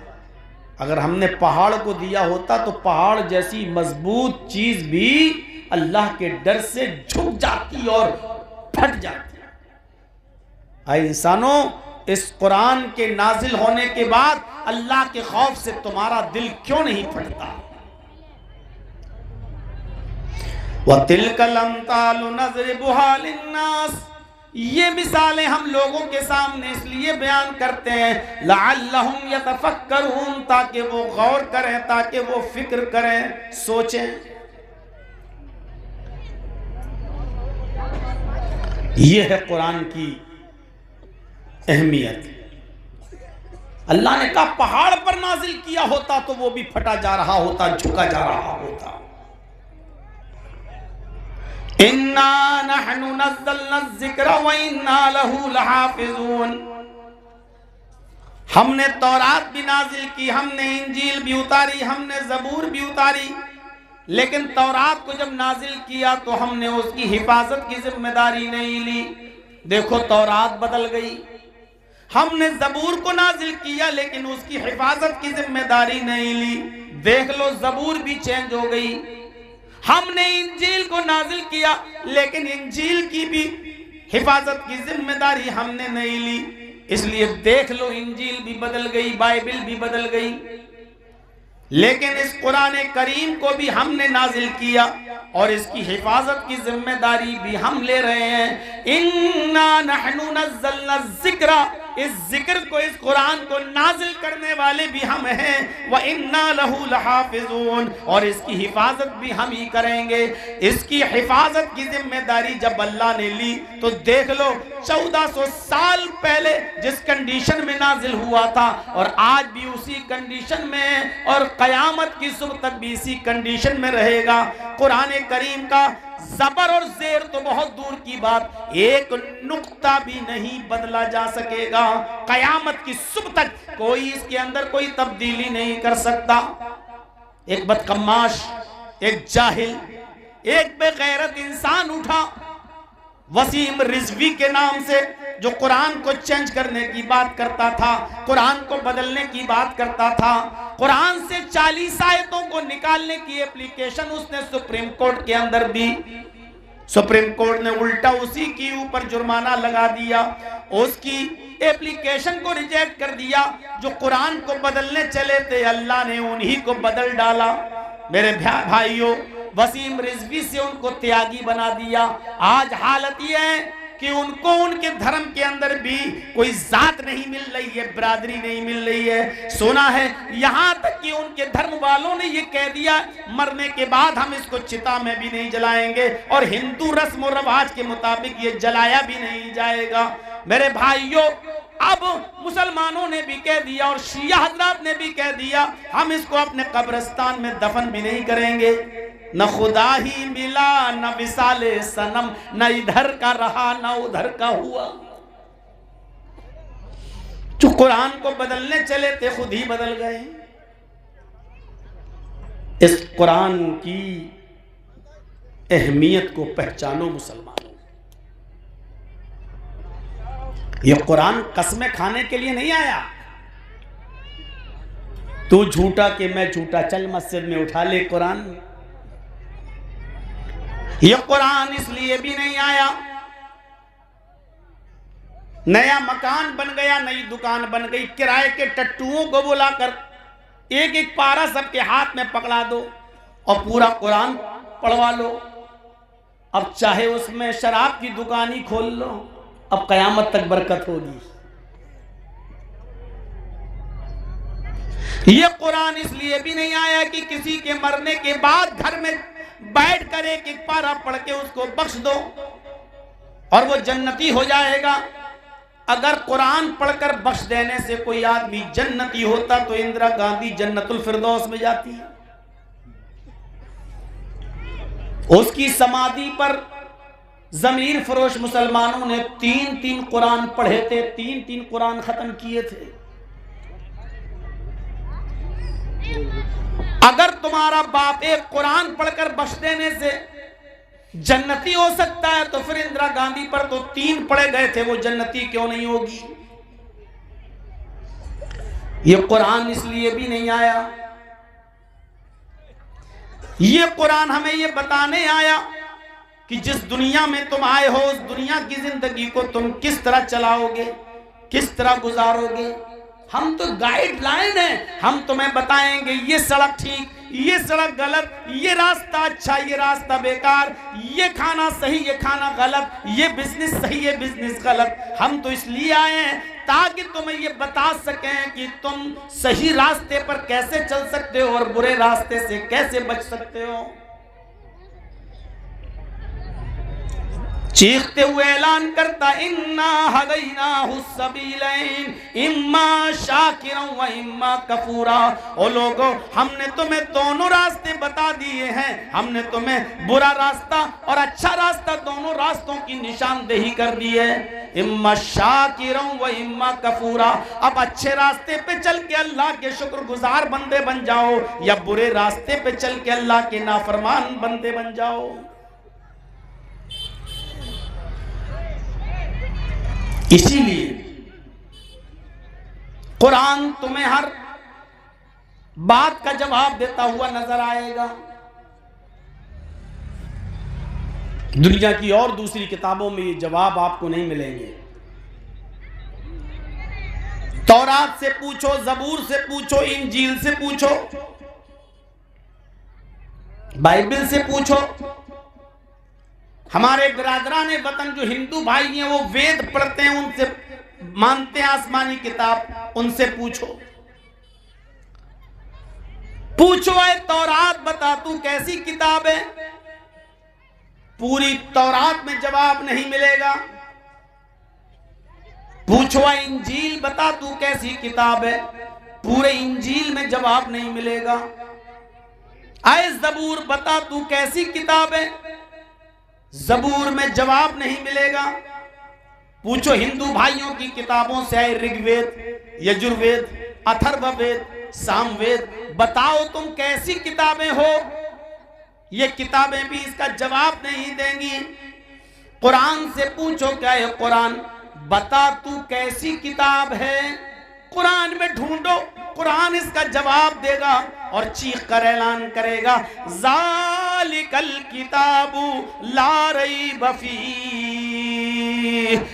अगर हमने पहाड़ को दिया होता तो पहाड़ जैसी मजबूत चीज भी अल्लाह के डर से झुक जाती और फट जाती। आए इंसानों, इस कुरान के नाजिल होने के बाद अल्लाह के खौफ से तुम्हारा दिल क्यों नहीं फटता? वतिलकल अम्तालु नज़रिबुहा लिन्नास, ये मिसालें हम लोगों के सामने इसलिए बयान करते हैं लअल्लहुम यतफक्करून, ताकि वो गौर करें, ताकि वो फिक्र करें, सोचें। ये है कुरान की अहमियत। अल्लाह ने कहा पहाड़ पर नाजिल किया होता तो वो भी फटा जा रहा होता, झुका जा रहा होता। इन्ना नहनु नज़्ज़लना ज़िक्र व इन्ना लहू लहाफ़िज़ून। हमने तौरात भी नाजिल की, हमने इंजील भी उतारी, हमने ज़बूर भी उतारी, लेकिन तौरात को जब नाजिल किया तो हमने उसकी हिफाजत की जिम्मेदारी नहीं ली। देखो तौरात बदल गई। हमने ज़बूर को नाजिल किया लेकिन उसकी हिफाजत की जिम्मेदारी नहीं ली। देख लो ज़बूर भी चेंज हो गई। हमने इंजील को नाजिल किया लेकिन इंजील की भी हिफाजत की जिम्मेदारी हमने नहीं ली। इसलिए देख लो इंजील भी बदल गई, बाइबल भी बदल गई। लेकिन इस कुरान करीम को भी हमने नाजिल किया और इसकी हिफाजत की जिम्मेदारी भी हम ले रहे हैं। इन्ना नहनु नज़्ज़लना ज़िक्रा, इस जिक्र को, इस कुरान को नाजिल करने वाले भी हम हैं। व इन्ना लहू लहाफ़िज़ून, और इसकी हिफाजत भी हम ही करेंगे। इसकी हिफाजत की जिम्मेदारी जब अल्लाह ने ली तो देख लो 1400 साल पहले जिस कंडीशन में नाजिल हुआ था और आज भी उसी कंडीशन में और कयामत की सुबह तक भी इसी कंडीशन में रहेगा। कुरान करीम का जबर और जेर तो बहुत दूर की बात, एक नुक्ता भी नहीं बदला जा सकेगा। कयामत की सुबह तक कोई इसके अंदर कोई तब्दीली नहीं कर सकता। एक बदकमाश, एक जाहिल, एक बेगैरत इंसान उठा वसीम रिजवी के नाम से, जो कुरान को चेंज करने की बात करता था, कुरान को बदलने की बात करता था। कुरान से 40 आयतों को निकालने की एप्लीकेशन उसने सुप्रीम कोर्ट के अंदर दी। सुप्रीम कोर्ट ने उल्टा उसी के ऊपर जुर्माना लगा दिया, उसकी एप्लीकेशन को रिजेक्ट कर दिया। जो कुरान को बदलने चले थे अल्लाह ने उन्हीं को बदल डाला। मेरे भाइयों, वसीम रिजवी से उनको त्यागी बना दिया। आज हालत यह है कि उनको उनके धर्म के अंदर भी कोई जात नहीं मिल रही है, बिरादरी नहीं मिल रही है। सुना है यहाँ तक कि उनके धर्म वालों ने ये कह दिया मरने के बाद हम इसको चिता में भी नहीं जलाएंगे और हिंदू रस्म और रवाज के मुताबिक ये जलाया भी नहीं जाएगा। मेरे भाइयों, अब मुसलमानों ने भी कह दिया और शिया हजरात ने भी कह दिया हम इसको अपने कब्रिस्तान में दफन भी नहीं करेंगे। न खुदा ही मिला न विसाले सनम, न इधर का रहा न उधर का हुआ। जो कुरान को बदलने चले थे खुद ही बदल गए। इस कुरान की अहमियत को पहचानो मुसलमानों। यह कुरान कसमें खाने के लिए नहीं आया, तू झूठा कि मैं झूठा, चल मस्जिद में उठा ले कुरान। यह कुरान इसलिए भी नहीं आया नया मकान बन गया, नई दुकान बन गई, किराए के टट्टुओं को बुलाकर एक एक पारा सबके हाथ में पकड़ा दो और पूरा कुरान पढ़वा लो। अब चाहे उसमें शराब की दुकान ही खोल लो, अब कयामत तक बरकत होगी। यह कुरान इसलिए भी नहीं आया कि किसी के मरने के बाद घर में बैठ कर एक एक पारा पढ़ के उसको बख्श दो और वो जन्नती हो जाएगा। अगर कुरान पढ़कर बख्श देने से कोई आदमी जन्नती होता तो इंदिरा गांधी जन्नतुल फिरदौस में जाती है। उसकी समाधि पर जमीर फरोश मुसलमानों ने 3-3 कुरान पढ़े थे, 3-3 कुरान खत्म किए थे। अगर तुम्हारा बाप एक कुरान पढ़कर बख्श देने से जन्नती हो सकता है तो फिर इंदिरा गांधी पर तो 3 पढ़े गए थे, वो जन्नती क्यों नहीं होगी? ये कुरान इसलिए भी नहीं आया। ये कुरान हमें ये बताने आया कि जिस दुनिया में तुम आए हो उस दुनिया की जिंदगी को तुम किस तरह चलाओगे, किस तरह गुजारोगे। हम तो गाइडलाइन है, हम तुम्हें बताएंगे ये सड़क ठीक, ये सड़क गलत, ये रास्ता अच्छा, ये रास्ता बेकार, ये खाना सही, ये खाना गलत, ये बिजनेस सही, ये बिजनेस गलत। हम तो इसलिए आए हैं ताकि तुम्हें ये बता सकें कि तुम सही रास्ते पर कैसे चल सकते हो और बुरे रास्ते से कैसे बच सकते हो। चीखते हुए ऐलान करता, इन्ना हदैनाहु सबीलैन इम्मा शाकिरन व इम्मा कफूरा। ओ लोगों, हमने तुम्हें दोनों रास्ते बता दिए हैं, हमने तुम्हें बुरा रास्ता और अच्छा रास्ता दोनों रास्तों की निशानदेही कर दी है। इम्मा शाकिरन व इम्मा कफूरा। अब अच्छे रास्ते पे चल के अल्लाह के शुक्रगुजार बंदे बन जाओ, या बुरे रास्ते पे चल के अल्लाह के नाफरमान बंदे बन जाओ। इसीलिए कुरान तुम्हें हर बात का जवाब देता हुआ नजर आएगा। दुनिया की और दूसरी किताबों में ये जवाब आपको नहीं मिलेंगे। तौरात से पूछो, जबूर से पूछो, इंजील से पूछो, बाइबल से पूछो। हमारे बिरादरान वतन जो हिंदू भाई हैं वो वेद पढ़ते हैं, उनसे मानते हैं आसमानी किताब, उनसे पूछो। पूछो है तौरात बता तू कैसी किताब है, पूरी तौरात में जवाब नहीं मिलेगा। पूछो है इंजील बता तू कैसी किताब है, पूरे इंजील में जवाब नहीं मिलेगा। आए जबूर बता तू कैसी किताब है, जबूर में जवाब नहीं मिलेगा। पूछो हिंदू भाइयों की किताबों से, आए ऋग्वेद, यजुर्वेद, अथर्ववेद, सामवेद, बताओ तुम कैसी किताबें हो, ये किताबें भी इसका जवाब नहीं देंगी। कुरान से पूछो क्या है कुरान, बता तू कैसी किताब है, कुरान में ढूंढो, कुरान इसका जवाब देगा और चीख कर ऐलान करेगा, ज़ालिकल किताबु ला रैब फीह।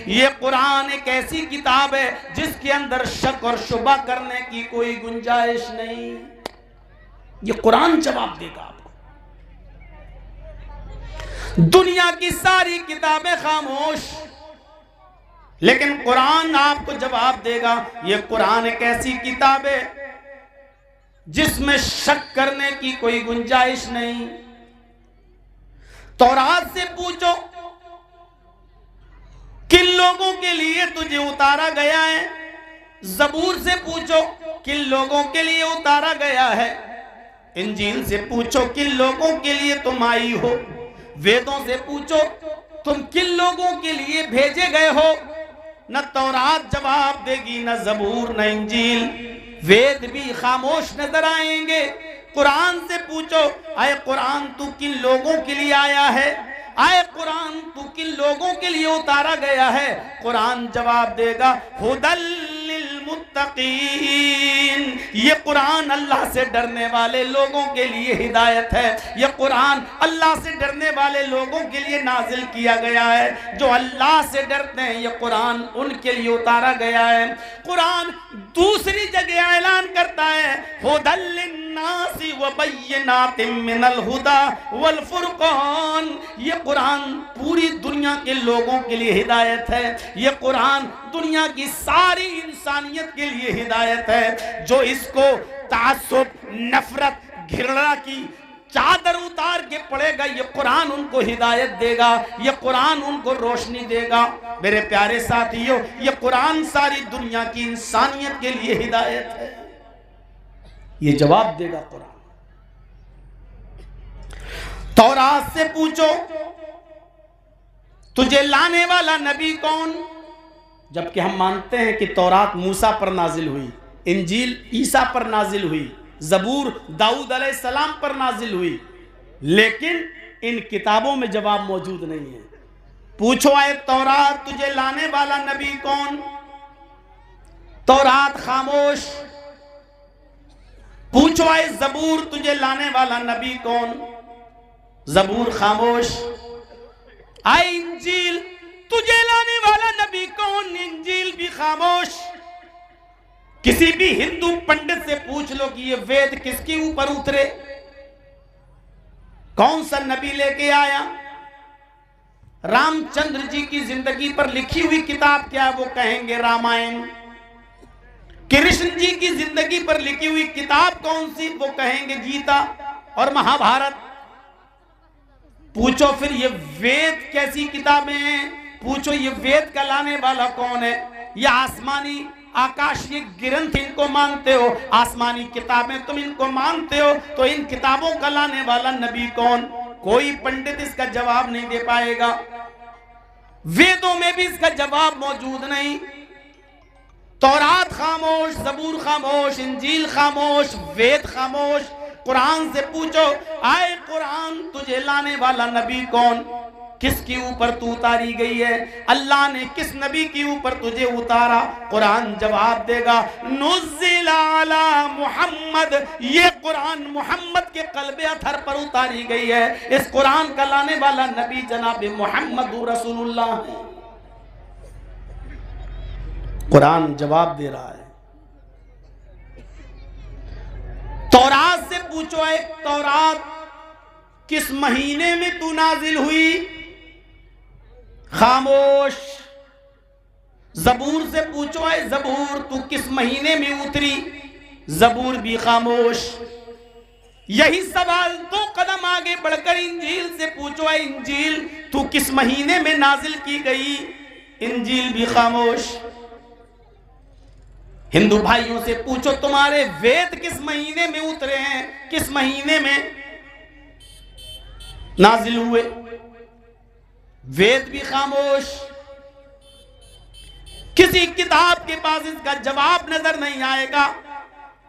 ये कुरान एक ऐसी किताब है जिसके अंदर शक और शुबा करने की कोई गुंजाइश नहीं। ये कुरान जवाब देगा आपको। दुनिया की सारी किताबें खामोश, लेकिन कुरान आपको जवाब देगा। ये कुरान एक ऐसी किताब है जिसमें शक करने की कोई गुंजाइश नहीं। तौरात से पूछो किन लोगों के लिए तुझे उतारा गया है, जबूर से पूछो किन लोगों के लिए उतारा गया है, इंजील से पूछो किन लोगों के लिए तुम आई हो, वेदों से पूछो तुम किन लोगों के लिए भेजे गए हो। न तौरात जवाब देगी, न जबूर, न इंजील, वेद भी खामोश नजर आएंगे। कुरान से पूछो, आए कुरान तू किन लोगों के लिए आया है, आए कुरान तू किन लोगों के लिए उतारा गया है, कुरान जवाब देगा, हुदल लिल मुत्तकीन। ये कुरान अल्लाह से डरने वाले लोगों के लिए हिदायत है। ये कुरान अल्लाह से डरने वाले लोगों के लिए नाजिल किया गया है। जो अल्लाह से डरते हैं ये कुरान उनके लिए उतारा गया है। कुरान दूसरी जगह ऐलान करता है, हुदल लिन्नासी व बय्यिनातिम मिनल हुदा वल फुरकान। ये कुरान पूरी दुनिया के लोगों के लिए हिदायत है। ये कुरान दुनिया की सारी इंसानियत के लिए हिदायत है। जो इसको तासुब, नफरत, घृणा की चादर उतार के पड़ेगा, ये कुरान उनको हिदायत देगा, ये कुरान उनको रोशनी देगा। मेरे प्यारे साथियों, ये कुरान सारी दुनिया की इंसानियत के लिए हिदायत है। ये जवाब देगा कुरान। तौरात से पूछो तुझे लाने वाला नबी कौन, जबकि हम मानते हैं कि तौरात मूसा पर नाजिल हुई, इंजील ईसा पर नाजिल हुई, जबूर दाऊद अलैहिस्सलाम पर नाजिल हुई, लेकिन इन किताबों में जवाब मौजूद नहीं है। पूछो आए तौरात तुझे लाने वाला नबी कौन, तौरात खामोश। पूछो आए जबूर तुझे लाने वाला नबी कौन, जबूर खामोश। आए इंजील तुझे लाने वाला नबी कौन, इंजील भी खामोश। किसी भी हिंदू पंडित से पूछ लो कि ये वेद किसके ऊपर उतरे, कौन सा नबी लेके आया। रामचंद्र जी की जिंदगी पर लिखी हुई किताब क्या है, वो कहेंगे रामायण। कृष्ण जी की जिंदगी पर लिखी हुई किताब कौन सी, वो कहेंगे गीता और महाभारत। पूछो फिर ये वेद कैसी किताबें हैं, पूछो ये वेद का लाने वाला कौन है, ये आसमानी आकाशीय ग्रंथ इनको मानते हो, आसमानी किताबें तुम इनको मानते हो, तो इन किताबों का लाने वाला नबी कौन? कोई पंडित इसका जवाब नहीं दे पाएगा। वेदों में भी इसका जवाब मौजूद नहीं। तौरात खामोश, जबूर खामोश, इंजील खामोश, वेद खामोश। कुरान से पूछो, आए कुरान तुझे लाने वाला नबी कौन? किसके ऊपर तू उतारी गई है? अल्लाह ने किस नबी के ऊपर तुझे उतारा? कुरान जवाब देगा, नुज़्ज़िला अला मुहम्मद, ये कुरान मुहम्मद के क़ल्बे अथर पर उतारी गई है। इस कुरान का लाने वाला नबी जनाब मुहम्मद रसूलुल्लाह है। कुरान जवाब दे रहा है। तौरात से पूछो, है तौरात किस महीने में तू नाजिल हुई? खामोश। जबूर से पूछो, है जबूर तू किस महीने में उतरी? जबूर भी खामोश। यही सवाल दो कदम आगे बढ़कर इंजील से पूछो, है इंजील तू किस महीने में नाजिल की गई? इंजील भी खामोश। हिंदू भाइयों से पूछो, तुम्हारे वेद किस महीने में उतरे हैं, किस महीने में नाजिल हुए? वेद भी खामोश। किसी किताब के पास इसका जवाब नजर नहीं आएगा।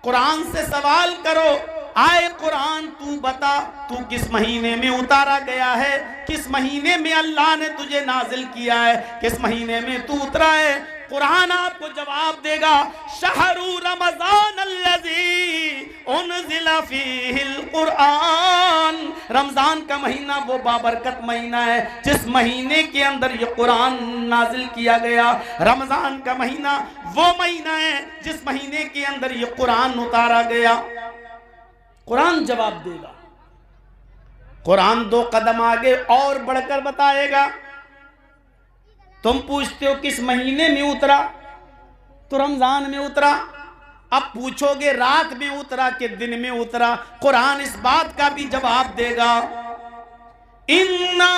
कुरान से सवाल करो, आए कुरान तू बता तू किस महीने में उतारा गया है, किस महीने में अल्लाह ने तुझे नाजिल किया है, किस महीने में तू उतरा है? कुरान आपको जवाब देगा, शहरु रमजान अल्लज़ी उनज़िला फ़ीहिल कुरान। रमजान का महीना वो बाबरकत महीना है जिस महीने के अंदर ये कुरान नाजिल किया गया। रमजान का महीना वो महीना है जिस महीने के अंदर ये कुरान उतारा गया। कुरान जवाब देगा। कुरान दो कदम आगे और बढ़कर बताएगा। तुम पूछते हो किस महीने में उतरा, तो रमजान में उतरा। अब पूछोगे रात में उतरा कि दिन में उतरा, कुरान इस बात का भी जवाब देगा, इन्ना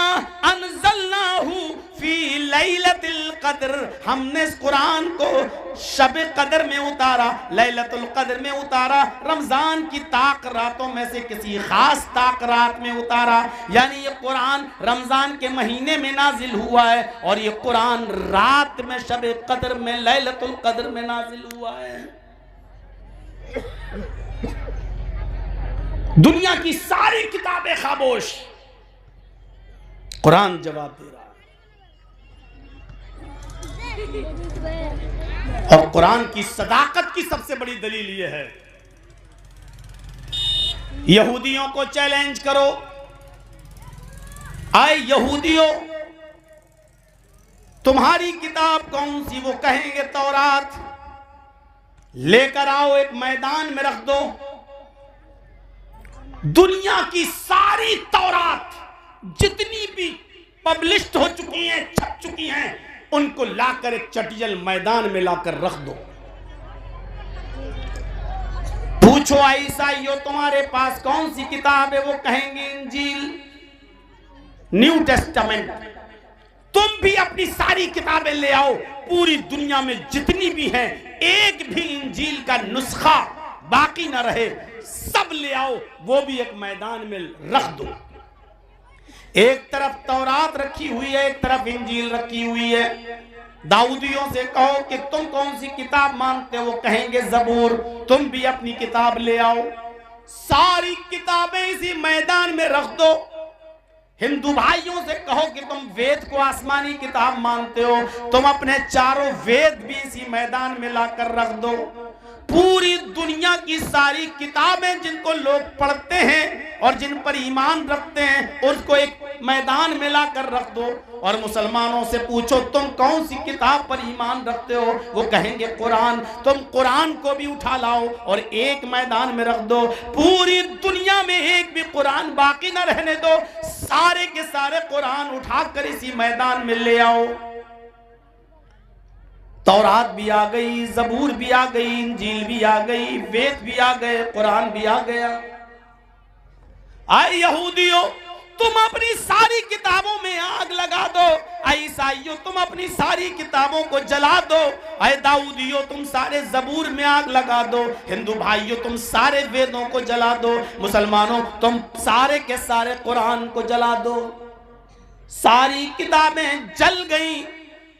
अनज़लनाहु फी लैलतिल क़द्र, हमने इस कुरान को शब कदर में उतारा, लैलतुल क़द्र में उतारा, रमजान की ताक रातों में से किसी खास ताक रात में उतारा। यानी ये कुरान रमजान के महीने में नाजिल हुआ है और ये कुरान रात में शब कदर में लैलतुल क़द्र में नाजिल हुआ है। दुनिया की सारी किताबें खामोश, कुरान जवाब दे रहा है। और कुरान की सदाकत की सबसे बड़ी दलील यह है, यहूदियों को चैलेंज करो, आए यहूदियों तुम्हारी किताब कौन सी? वो कहेंगे तौरात। लेकर आओ, एक मैदान में रख दो, दुनिया की सारी तौरात जितनी भी पब्लिश्ड हो चुकी हैं, छप चुकी हैं, उनको लाकर एक चटियल मैदान में लाकर रख दो। पूछो ईसाइयों तुम्हारे पास कौन सी किताब है? वो कहेंगे इंजील, न्यू टेस्टामेंट। तुम भी अपनी सारी किताबें ले आओ, पूरी दुनिया में जितनी भी हैं, एक भी इंजील का नुस्खा बाकी ना रहे, सब ले आओ, वो भी एक मैदान में रख दो। एक तरफ तौरात रखी हुई है, एक तरफ इंजील रखी हुई है। दाऊदियों से कहो कि तुम कौन सी किताब मानते हो? वो कहेंगे जबूर। तुम भी अपनी किताब ले आओ, सारी किताबें इसी मैदान में रख दो। हिंदू भाइयों से कहो कि तुम वेद को आसमानी किताब मानते हो, तुम अपने चारों वेद भी इसी मैदान में लाकर रख दो। पूरी दुनिया की सारी किताबें जिनको लोग पढ़ते हैं और जिन पर ईमान रखते हैं, उसको एक मैदान में लाकर रख दो। और मुसलमानों से पूछो तुम कौन सी किताब पर ईमान रखते हो? वो कहेंगे कुरान। तुम कुरान को भी उठा लाओ और एक मैदान में रख दो। पूरी दुनिया में एक भी कुरान बाकी न रहने दो, सारे के सारे कुरान उठाकर इसी मैदान में ले आओ। तौरात भी आ गई, जबूर भी आ गई, इंजील भी आ गई, वेद भी आ गए, कुरान भी आ गया। आए यहूदियों, तुम अपनी सारी किताबों में आग लगा दो, ईसाइयों तुम अपनी सारी किताबों को जला दो, दाऊदियों तुम सारे जबूर में आग लगा दो, हिंदू भाइयों तुम सारे वेदों को जला दो, मुसलमानों तुम सारे के सारे कुरान को जला दो। सारी किताबें जल गई,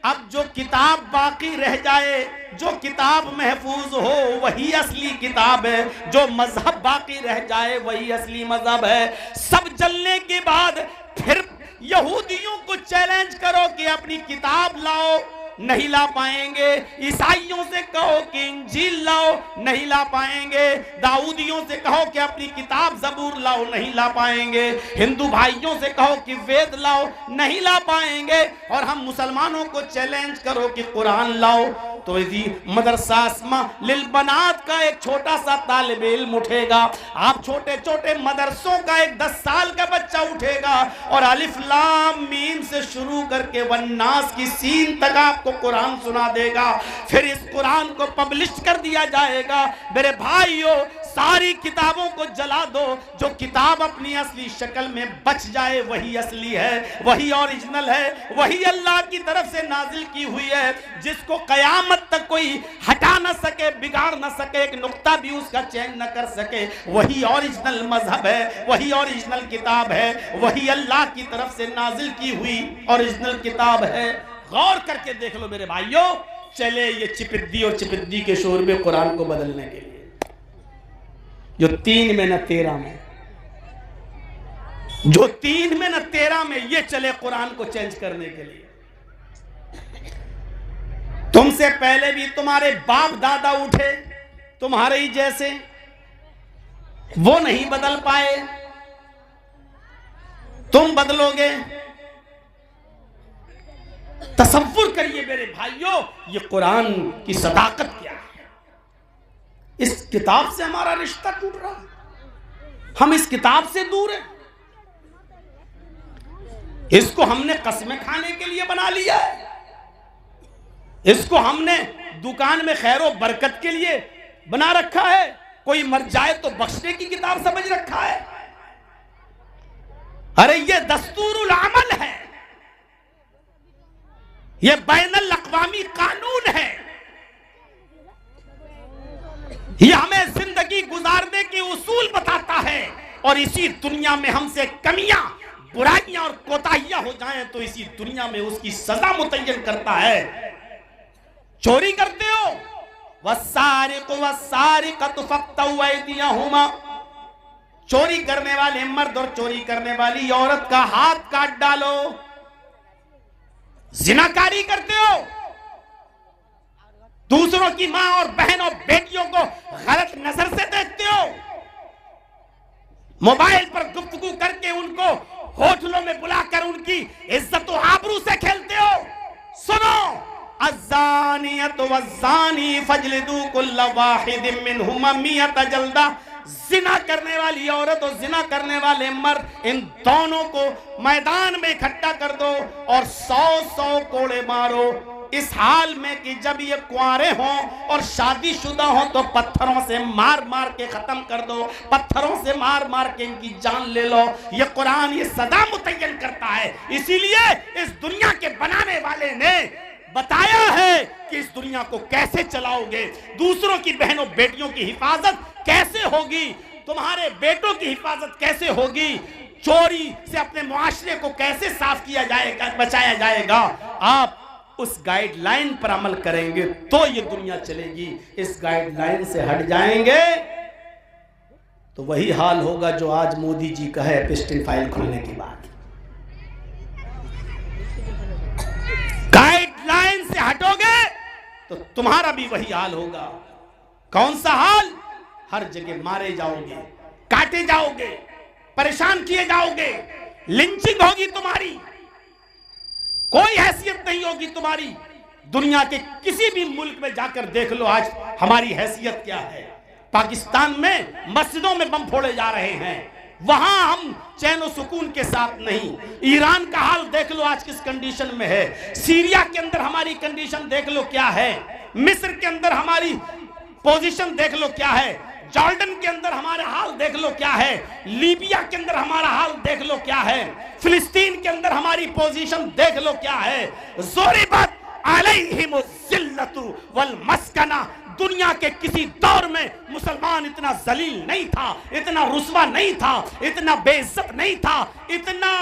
अब जो किताब बाकी रह जाए, जो किताब महफूज हो वही असली किताब है, जो मजहब बाकी रह जाए वही असली मजहब है। सब जलने के बाद फिर यहूदियों को चैलेंज करो कि अपनी किताब लाओ, नहीं ला पाएंगे। ईसाइयों से कहो कि इंजील लाओ, नहीं ला पाएंगे। दाऊदियों से कहो कि अपनी किताब जबूर लाओ, नहीं ला पाएंगे। हिंदू भाइयों से कहो कि वेद लाओ, नहीं ला पाएंगे। और हम मुसलमानों को चैलेंज करो कि कुरान लाओ, तो इसी मदरसा अस्मा लिल बनात का एक छोटा सा तालिब इल्म उठेगा, आप छोटे छोटे मदरसों का एक 10 साल का बच्चा उठेगा और अलिफ लाम मीम से शुरू करके वन्नास की सीन तक आपको कुरान सुना देगा। फिर इस कुरान को पब्लिश कर दिया जाएगा। मेरे भाइयों, सारी किताबों को जला दो, जो किताब अपनी असली शक्ल में बच जाए वही असली है, वही ओरिजिनल है, वही अल्लाह की तरफ से नाजिल की हुई है, जिसको कयामत तक कोई हटा ना सके, बिगाड़ ना सके, एक नुक्ता भी उसका चेंज ना कर सके। वही ओरिजिनल मजहब है, वही ओरिजिनल किताब है, वही अल्लाह की तरफ से नाजिल की हुई ओरिजिनल किताब है। गौर करके देख लो मेरे भाइयों, चले ये चिपिद्दी और चिपिद्दी के शोर में कुरान को बदलने के लिए, जो 3 में न 13 में, जो 3 में न 13 में ये चले कुरान को चेंज करने के लिए। तुमसे पहले भी तुम्हारे बाप दादा उठे तुम्हारे ही जैसे, वो नहीं बदल पाए, तुम बदलोगे? तसव्वुर करिए मेरे भाइयों, ये कुरान की सदाकत क्या है। इस किताब से हमारा रिश्ता टूट रहा है, हम इस किताब से दूर हैं। इसको हमने कस्में खाने के लिए बना लिया है, इसको हमने दुकान में खैरो बरकत के लिए बना रखा है, कोई मर जाए तो बख्शने की किताब समझ रखा है। अरे ये दस्तूरुल अमल है, ये बैनुल अक़वामी कानून है, ये हमें जिंदगी गुजारने के उसूल बताता है। और इसी दुनिया में हमसे कमियां, बुराइयां और कोताहियां हो जाएं तो इसी दुनिया में उसकी सजा मुतय्यन करता है। चोरी करते हो, वस्सारिक़ु वस्सारिक़तु फ़क़्तऊ अयदियहुमा, चोरी करने वाले मर्द और चोरी करने वाली औरत का हाथ काट डालो। जिनाकारी करते हो, दूसरों की मां और बहन और बेटियों को गलत नजर से देखते हो, मोबाइल पर गुफ्तगू करके उनको होटलों में बुलाकर उनकी इज्जत और आबरू से खेलते हो। सुनो, अज़्ज़ानियतु वज़्ज़ानी फ़ज्लिदू कुल्ल वाहिदिम मिनहुमा मियत जल्दा, जिना करने वाली औरत और जिना करने वाले मर्द, इन दोनों को मैदान में इकट्ठा कर दो और 100-100 कोड़े मारो, इस हाल में कि जब ये कुंवारे हों और शादीशुदा हों तो पत्थरों से मार मार के खत्म कर दो, पत्थरों से मार मार के इनकी जान ले लो। ये कुरान ये सदा मुतय्यन करता है। इसीलिए इस दुनिया के बनाने वाले ने बताया है कि इस दुनिया को कैसे चलाओगे, दूसरों की बहनों बेटियों की हिफाजत कैसे होगी, तुम्हारे बेटों की हिफाजत कैसे होगी, चोरी से अपने मुआशरे को कैसे साफ किया जाएगा, बचाया जाएगा। आप उस गाइडलाइन पर अमल करेंगे तो ये दुनिया चलेगी। इस गाइडलाइन से हट जाएंगे तो वही हाल होगा जो आज मोदी जी का है पिस्टल फाइल खुलने की बात। गाइडलाइन से हटोगे तो तुम्हारा भी वही हाल होगा। कौन सा हाल? हर जगह मारे जाओगे, काटे जाओगे, परेशान किए जाओगे, लिंचिंग होगी तुम्हारी, कोई हैसियत नहीं होगी तुम्हारी। दुनिया के किसी भी मुल्क में जाकर देख लो आज हमारी हैसियत क्या है। पाकिस्तान में मस्जिदों में बम फोड़े जा रहे हैं, वहां हम चैन और सुकून के साथ नहीं। ईरान का हाल देख लो आज किस कंडीशन में है। सीरिया के अंदर हमारी कंडीशन देख लो क्या है। मिस्र के अंदर हमारी पोजीशन देख लो क्या है। जॉर्डन के अंदर हमारा हाल देख लो क्या है। लीबिया के अंदर हमारा हाल देख लो क्या है, फिलिस्तीन के अंदर हमारी पोजीशन देख लो क्या है। ज़ुरिबत अलैहिमुज़्ज़िल्लतु वल मस्कना, दुनिया के किसी दौर में मुसलमान इतना जलील नहीं था, इतना रुस्वा नहीं था, इतना बेइज्जत नहीं था, इतना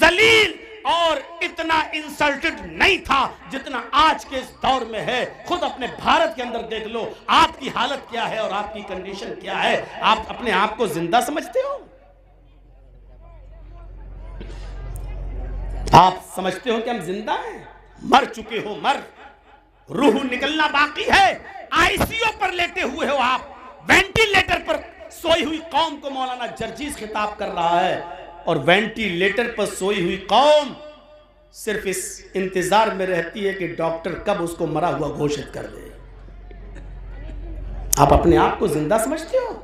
जलील और इतना इंसल्टेड नहीं था जितना आज के इस दौर में है। खुद अपने भारत के अंदर देख लो आपकी हालत क्या है और आपकी कंडीशन क्या है। आप अपने आप को जिंदा समझते हो? आप समझते हो कि हम जिंदा हैं? मर चुके हो, मर, रूह निकलना बाकी है। आईसीयू पर लेटे हुए हो आप, वेंटिलेटर पर सोई हुई कौम को मौलाना जर्जीस खिताब कर रहा है, और वेंटिलेटर पर सोई हुई कौम सिर्फ इस इंतजार में रहती है कि डॉक्टर कब उसको मरा हुआ घोषित कर दे। आप अपने आप को जिंदा समझते हो?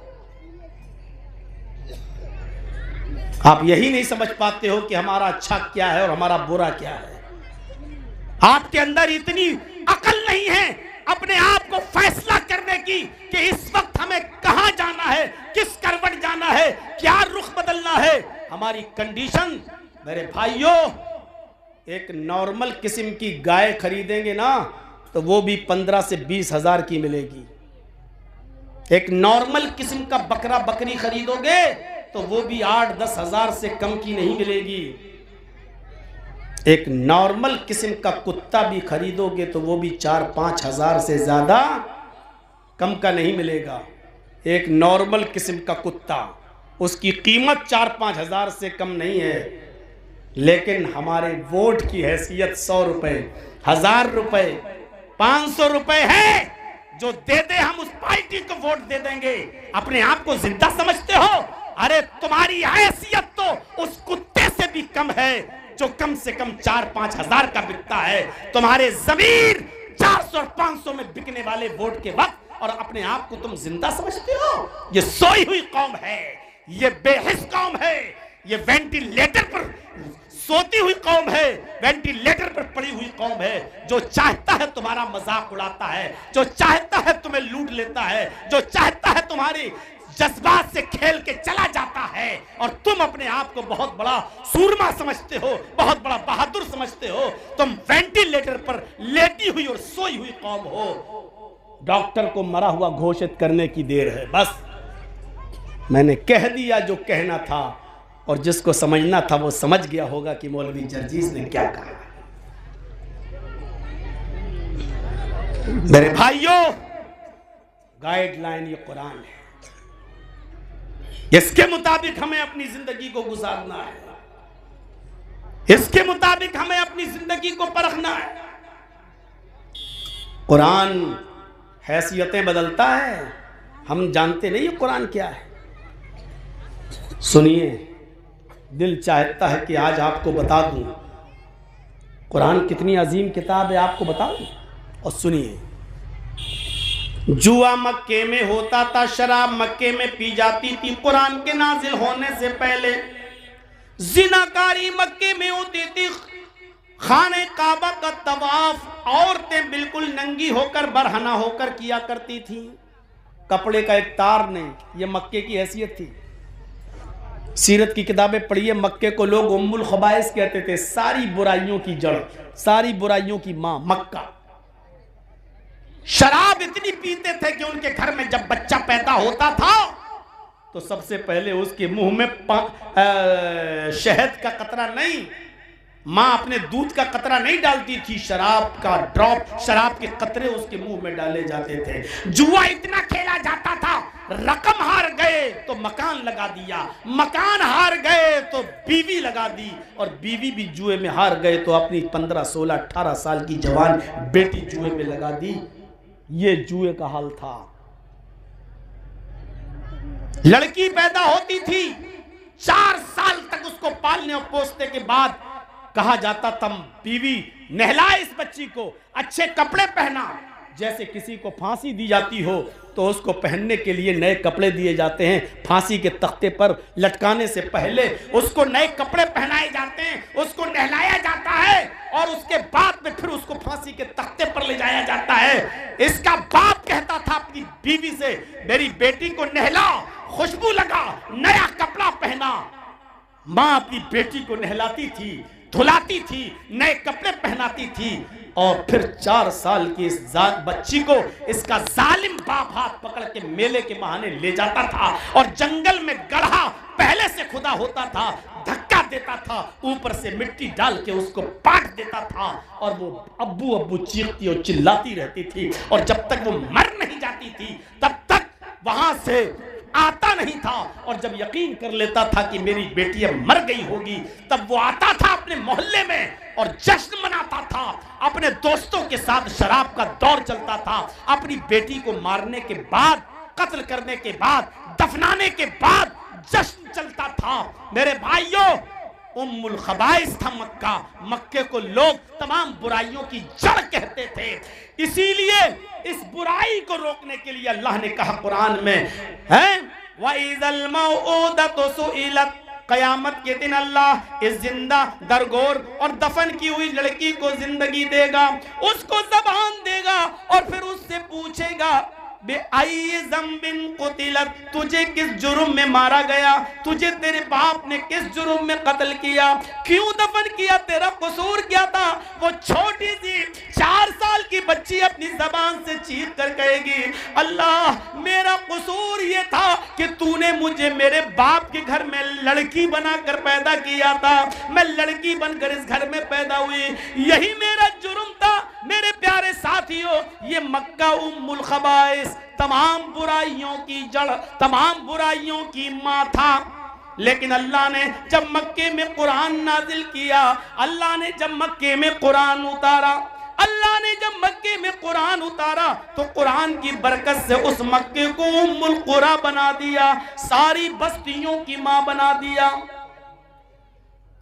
आप यही नहीं समझ पाते हो कि हमारा अच्छा क्या है और हमारा बुरा क्या है। आपके अंदर इतनी अकल नहीं है अपने आप को फैसला करने की कि इस वक्त हमें कहां जाना है, किस करवट जाना है, क्या रुख बदलना है। हमारी कंडीशन, मेरे भाइयों, एक नॉर्मल किस्म की गाय खरीदेंगे ना तो वो भी 15 से 20 हजार की मिलेगी। एक नॉर्मल किस्म का बकरा बकरी खरीदोगे तो वो भी 8-10 हजार से कम की नहीं मिलेगी। एक नॉर्मल किस्म का कुत्ता भी खरीदोगे तो वो भी 4-5 हजार से ज्यादा कम का नहीं मिलेगा। एक नॉर्मल किस्म का कुत्ता, उसकी कीमत 4-5 हजार से कम नहीं है। लेकिन हमारे वोट की हैसियत 100 रुपए, 1000 रुपए, 500 रुपए है। जो दे दे हम उस पार्टी को वोट दे देंगे। अपने आप को जिंदा समझते हो? अरे तुम्हारी हैसियत तो उस कुत्ते से भी कम है जो कम से कम 4-5 हजार का बिकता है। तुम्हारे जमीर 400 और 500 में बिकने वाले वोट के वक्त, और अपने आप को तुम जिंदा समझते हो? ये सोई हुई कौम है, ये बेहिस कौम है, ये वेंटिलेटर पर सोती हुई कौम है, वेंटिलेटर पर पड़ी हुई कौम है। जो चाहता है तुम्हारा मजाक उड़ाता है, जो चाहता है तुम्हें लूट लेता है, जो चाहता है तुम्हारी जज्बात से खेल के चला जाता है, और तुम अपने आप को बहुत बड़ा सूरमा समझते हो, बहुत बड़ा बहादुर समझते हो। तुम वेंटिलेटर पर लेटी हुई और सोई हुई कौम हो। डॉक्टर को मरा हुआ घोषित करने की देर है। बस मैंने कह दिया जो कहना था, और जिसको समझना था वो समझ गया होगा कि मौलवी जर्जीस ने क्या कहा। मेरे भाइयों, गाइडलाइन ये कुरान है, इसके मुताबिक हमें अपनी जिंदगी को गुजारना है, इसके मुताबिक हमें अपनी जिंदगी को परखना है। कुरान हैसियतें बदलता है, हम जानते नहीं ये कुरान क्या है। सुनिए, दिल चाहता है कि आज आपको बता दूं कुरान कितनी अजीम किताब है, आपको बता दूं। और सुनिए, जुआ मक्के में होता था, शराब मक्के में पी जाती थी कुरान के नाजिल होने से पहले। जिनाकारी मक्के में होती थी, खाने काबा का तवाफ औरतें बिल्कुल नंगी होकर बरहना होकर किया करती थी, कपड़े का एक तार नहीं। ये मक्के की हैसियत थी। सीरत की किताबें पढ़िए, मक्के को लोग उम्मुल खबाइस कहते थे, सारी बुराइयों की जड़, सारी बुराइयों की मां मक्का। शराब इतनी पीते थे कि उनके घर में जब बच्चा पैदा होता था तो सबसे पहले उसके मुंह में शहद का कतरा नहीं, मां अपने दूध का कतरा नहीं डालती थी, शराब का ड्रॉप, शराब के कतरे उसके मुंह में डाले जाते थे। जुआ इतना खेला जाता था, रकम हार गए तो मकान लगा दिया, मकान हार गए तो बीवी लगा दी, और बीवी भी जुए में हार गए तो अपनी 15, 16, 18 साल की जवान बेटी जुए में लगा दी। ये जुए का हाल था। लड़की पैदा होती थी, 4 साल तक उसको पालने और पोसने के बाद कहा जाता था बीवी नहला इस बच्ची को, अच्छे कपड़े पहना। जैसे किसी को फांसी दी जाती हो तो उसको पहनने के लिए नए कपड़े दिए जाते हैं, फांसी के तख्ते पर लटकाने से पहले उसको नए कपड़े पहनाए जाते हैं, उसको नहलाया जाता है, और उसके बाद में फिर उसको फांसी के तख्ते पर ले जाया जाता है। इसका बाप कहता था अपनी बीवी से, मेरी बेटी को नहला, खुशबू लगा, नया कपड़ा पहना। माँ अपनी बेटी को नहलाती थी, धुलाती थी, नए कपड़े पहनाती थी, और फिर 4 साल की इस बच्ची को इसका जालिम बाप हाथ पकड़ के मेले के बहाने ले जाता था और जंगल में गड्ढा पहले से खुदा होता था, धक्का देता था, ऊपर से मिट्टी डाल के उसको पाट देता था, और वो अब्बू अब्बू चीखती और चिल्लाती रहती थी, और जब तक वो मर नहीं जाती थी तब तक वहां से आता नहीं था। और जब यकीन कर लेता था कि मेरी बेटी अब मर गई होगी, तब वो आता था अपने मोहल्ले में और जश्न मनाता था, अपने दोस्तों के साथ शराब का दौर चलता था। अपनी बेटी को मारने के बाद, कत्ल करने के बाद, दफनाने के बाद जश्न चलता था। मेरे भाइयों, उम्मुल खबाइस था मक्का। मक्के को लोग तमाम बुराइयों की जड़ कहते थे। इसीलिए इस बुराई को रोकने के लिए अल्लाह ने कहा कुरान में, है वइज़ल मौऊदतु सुइलत, कयामत के दिन अल्लाह इस जिंदा, दरगोर और दफन की हुई लड़की को जिंदगी देगा, उसको ज़बान देगा और फिर उससे पूछेगा बेअय्यि ज़ंबिन क़ुतिलत, तुझे किस जुर्म में मारा गया, तुझे तेरे बाप ने किस जुर्म में कत्ल किया, क्यों दफन किया, तेरा कसूर क्या था। वो छोटी सी 4 साल की बच्ची अपनी जबान से चीख कर कहेगी, अल्लाह मेरा कसूर ये था कि तूने मुझे मेरे बाप के घर में लड़की बनाकर पैदा किया था, मैं लड़की बनकर इस घर में पैदा हुई, यही मेरा जुर्म था। मेरे प्यारे साथियों, ये मक्का उम्मुल खबाइस तमाम बुराइयों की जड़, तमाम बुराइयों की मां था। लेकिन अल्लाह ने जब मक्के में कुरान नाजिल किया, अल्लाह ने जब मक्के में कुरान उतारा, अल्लाह ने जब मक्के में कुरान उतारा तो कुरान की बरकत से उस मक्के को उम्मुल कुरा बना दिया, सारी बस्तियों की मां बना दिया।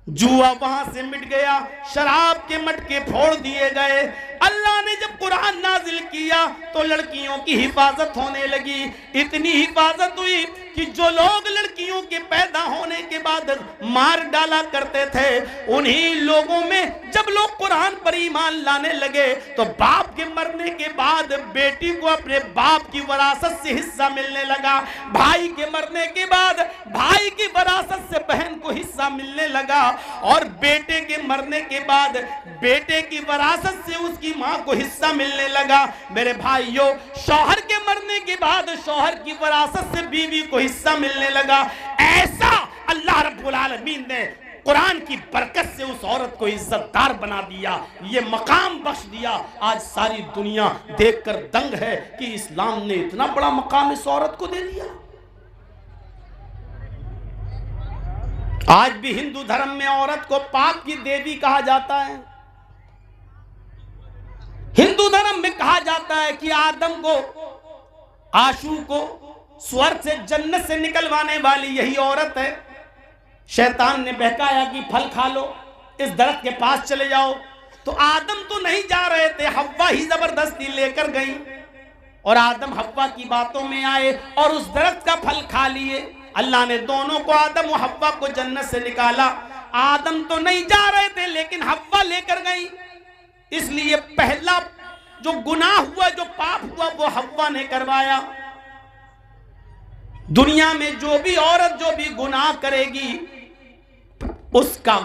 जुआ वहां से मिट गया, शराब के मटके फोड़ दिए गए। अल्लाह ने जब कुरान नाजिल किया तो लड़कियों की हिफाजत होने लगी। इतनी हिफाजत हुई कि जो लोग लड़कियों के पैदा होने के बाद मार डाला करते थे, उन्हीं लोगों में जब लोग कुरान पर ईमान लाने लगे तो बाप के मरने के बाद बेटी को अपने बाप की वरासत से हिस्सा मिलने लगा, भाई के मरने के बाद भाई की वरासत से बहन को हिस्सा मिलने लगा, और बेटे के मरने के बाद बेटे की वरासत से उसकी मां को हिस्सा मिलने लगा। मेरे भाइयों, शौहर के मरने के बाद शौहर की वरासत से बीवी को हिस्सा मिलने लगा। ऐसा अल्लाह रब्बुल आलमीन ने कुरान की बरकत से उस औरत को इज्जतदार बना दिया, ये मकाम बख्श दिया। आज सारी दुनिया देखकर दंग है कि इस्लाम ने इतना बड़ा मकाम इस औरत को दे दिया। आज भी हिंदू धर्म में औरत को पाप की देवी कहा जाता है। हिंदू धर्म में कहा जाता है कि आदम को, आशू को स्वर्ग से, जन्नत से निकलवाने वाली यही औरत है। शैतान ने बहकाया कि फल खा लो, इस दरख्त के पास चले जाओ, तो आदम तो नहीं जा रहे थे, हव्वा ही जबरदस्ती लेकर गई, और आदम हव्वा की बातों में आए और उस दरख्त का फल खा लिए। अल्लाह ने दोनों को, आदम और हव्वा को, जन्नत से निकाला। आदम तो नहीं जा रहे थे लेकिन हव्वा लेकर गई, इसलिए पहला जो गुनाह हुआ, जो पाप हुआ, वो हव्वा ने करवाया। दुनिया में जो भी औरत जो भी गुनाह करेगी, उसका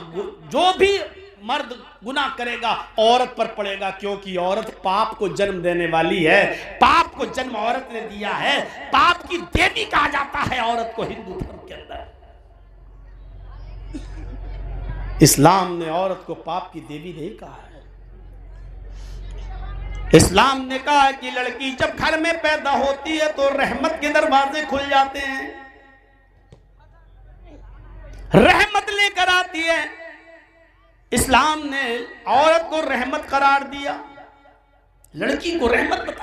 जो भी मर्द गुनाह करेगा औरत पर पड़ेगा, क्योंकि औरत पाप को जन्म देने वाली है। पाप को जन्म औरत ने दिया है, पाप की देवी कहा जाता है औरत को हिंदू धर्म के अंदर। इस्लाम ने औरत को पाप की देवी नहीं कहा है। इस्लाम ने कहा कि लड़की जब घर में पैदा होती है तो रहमत के दरवाजे खुल जाते हैं, रहमत लेकर आती है। इस्लाम ने औरत को रहमत करार दिया, लड़की को रहमत बता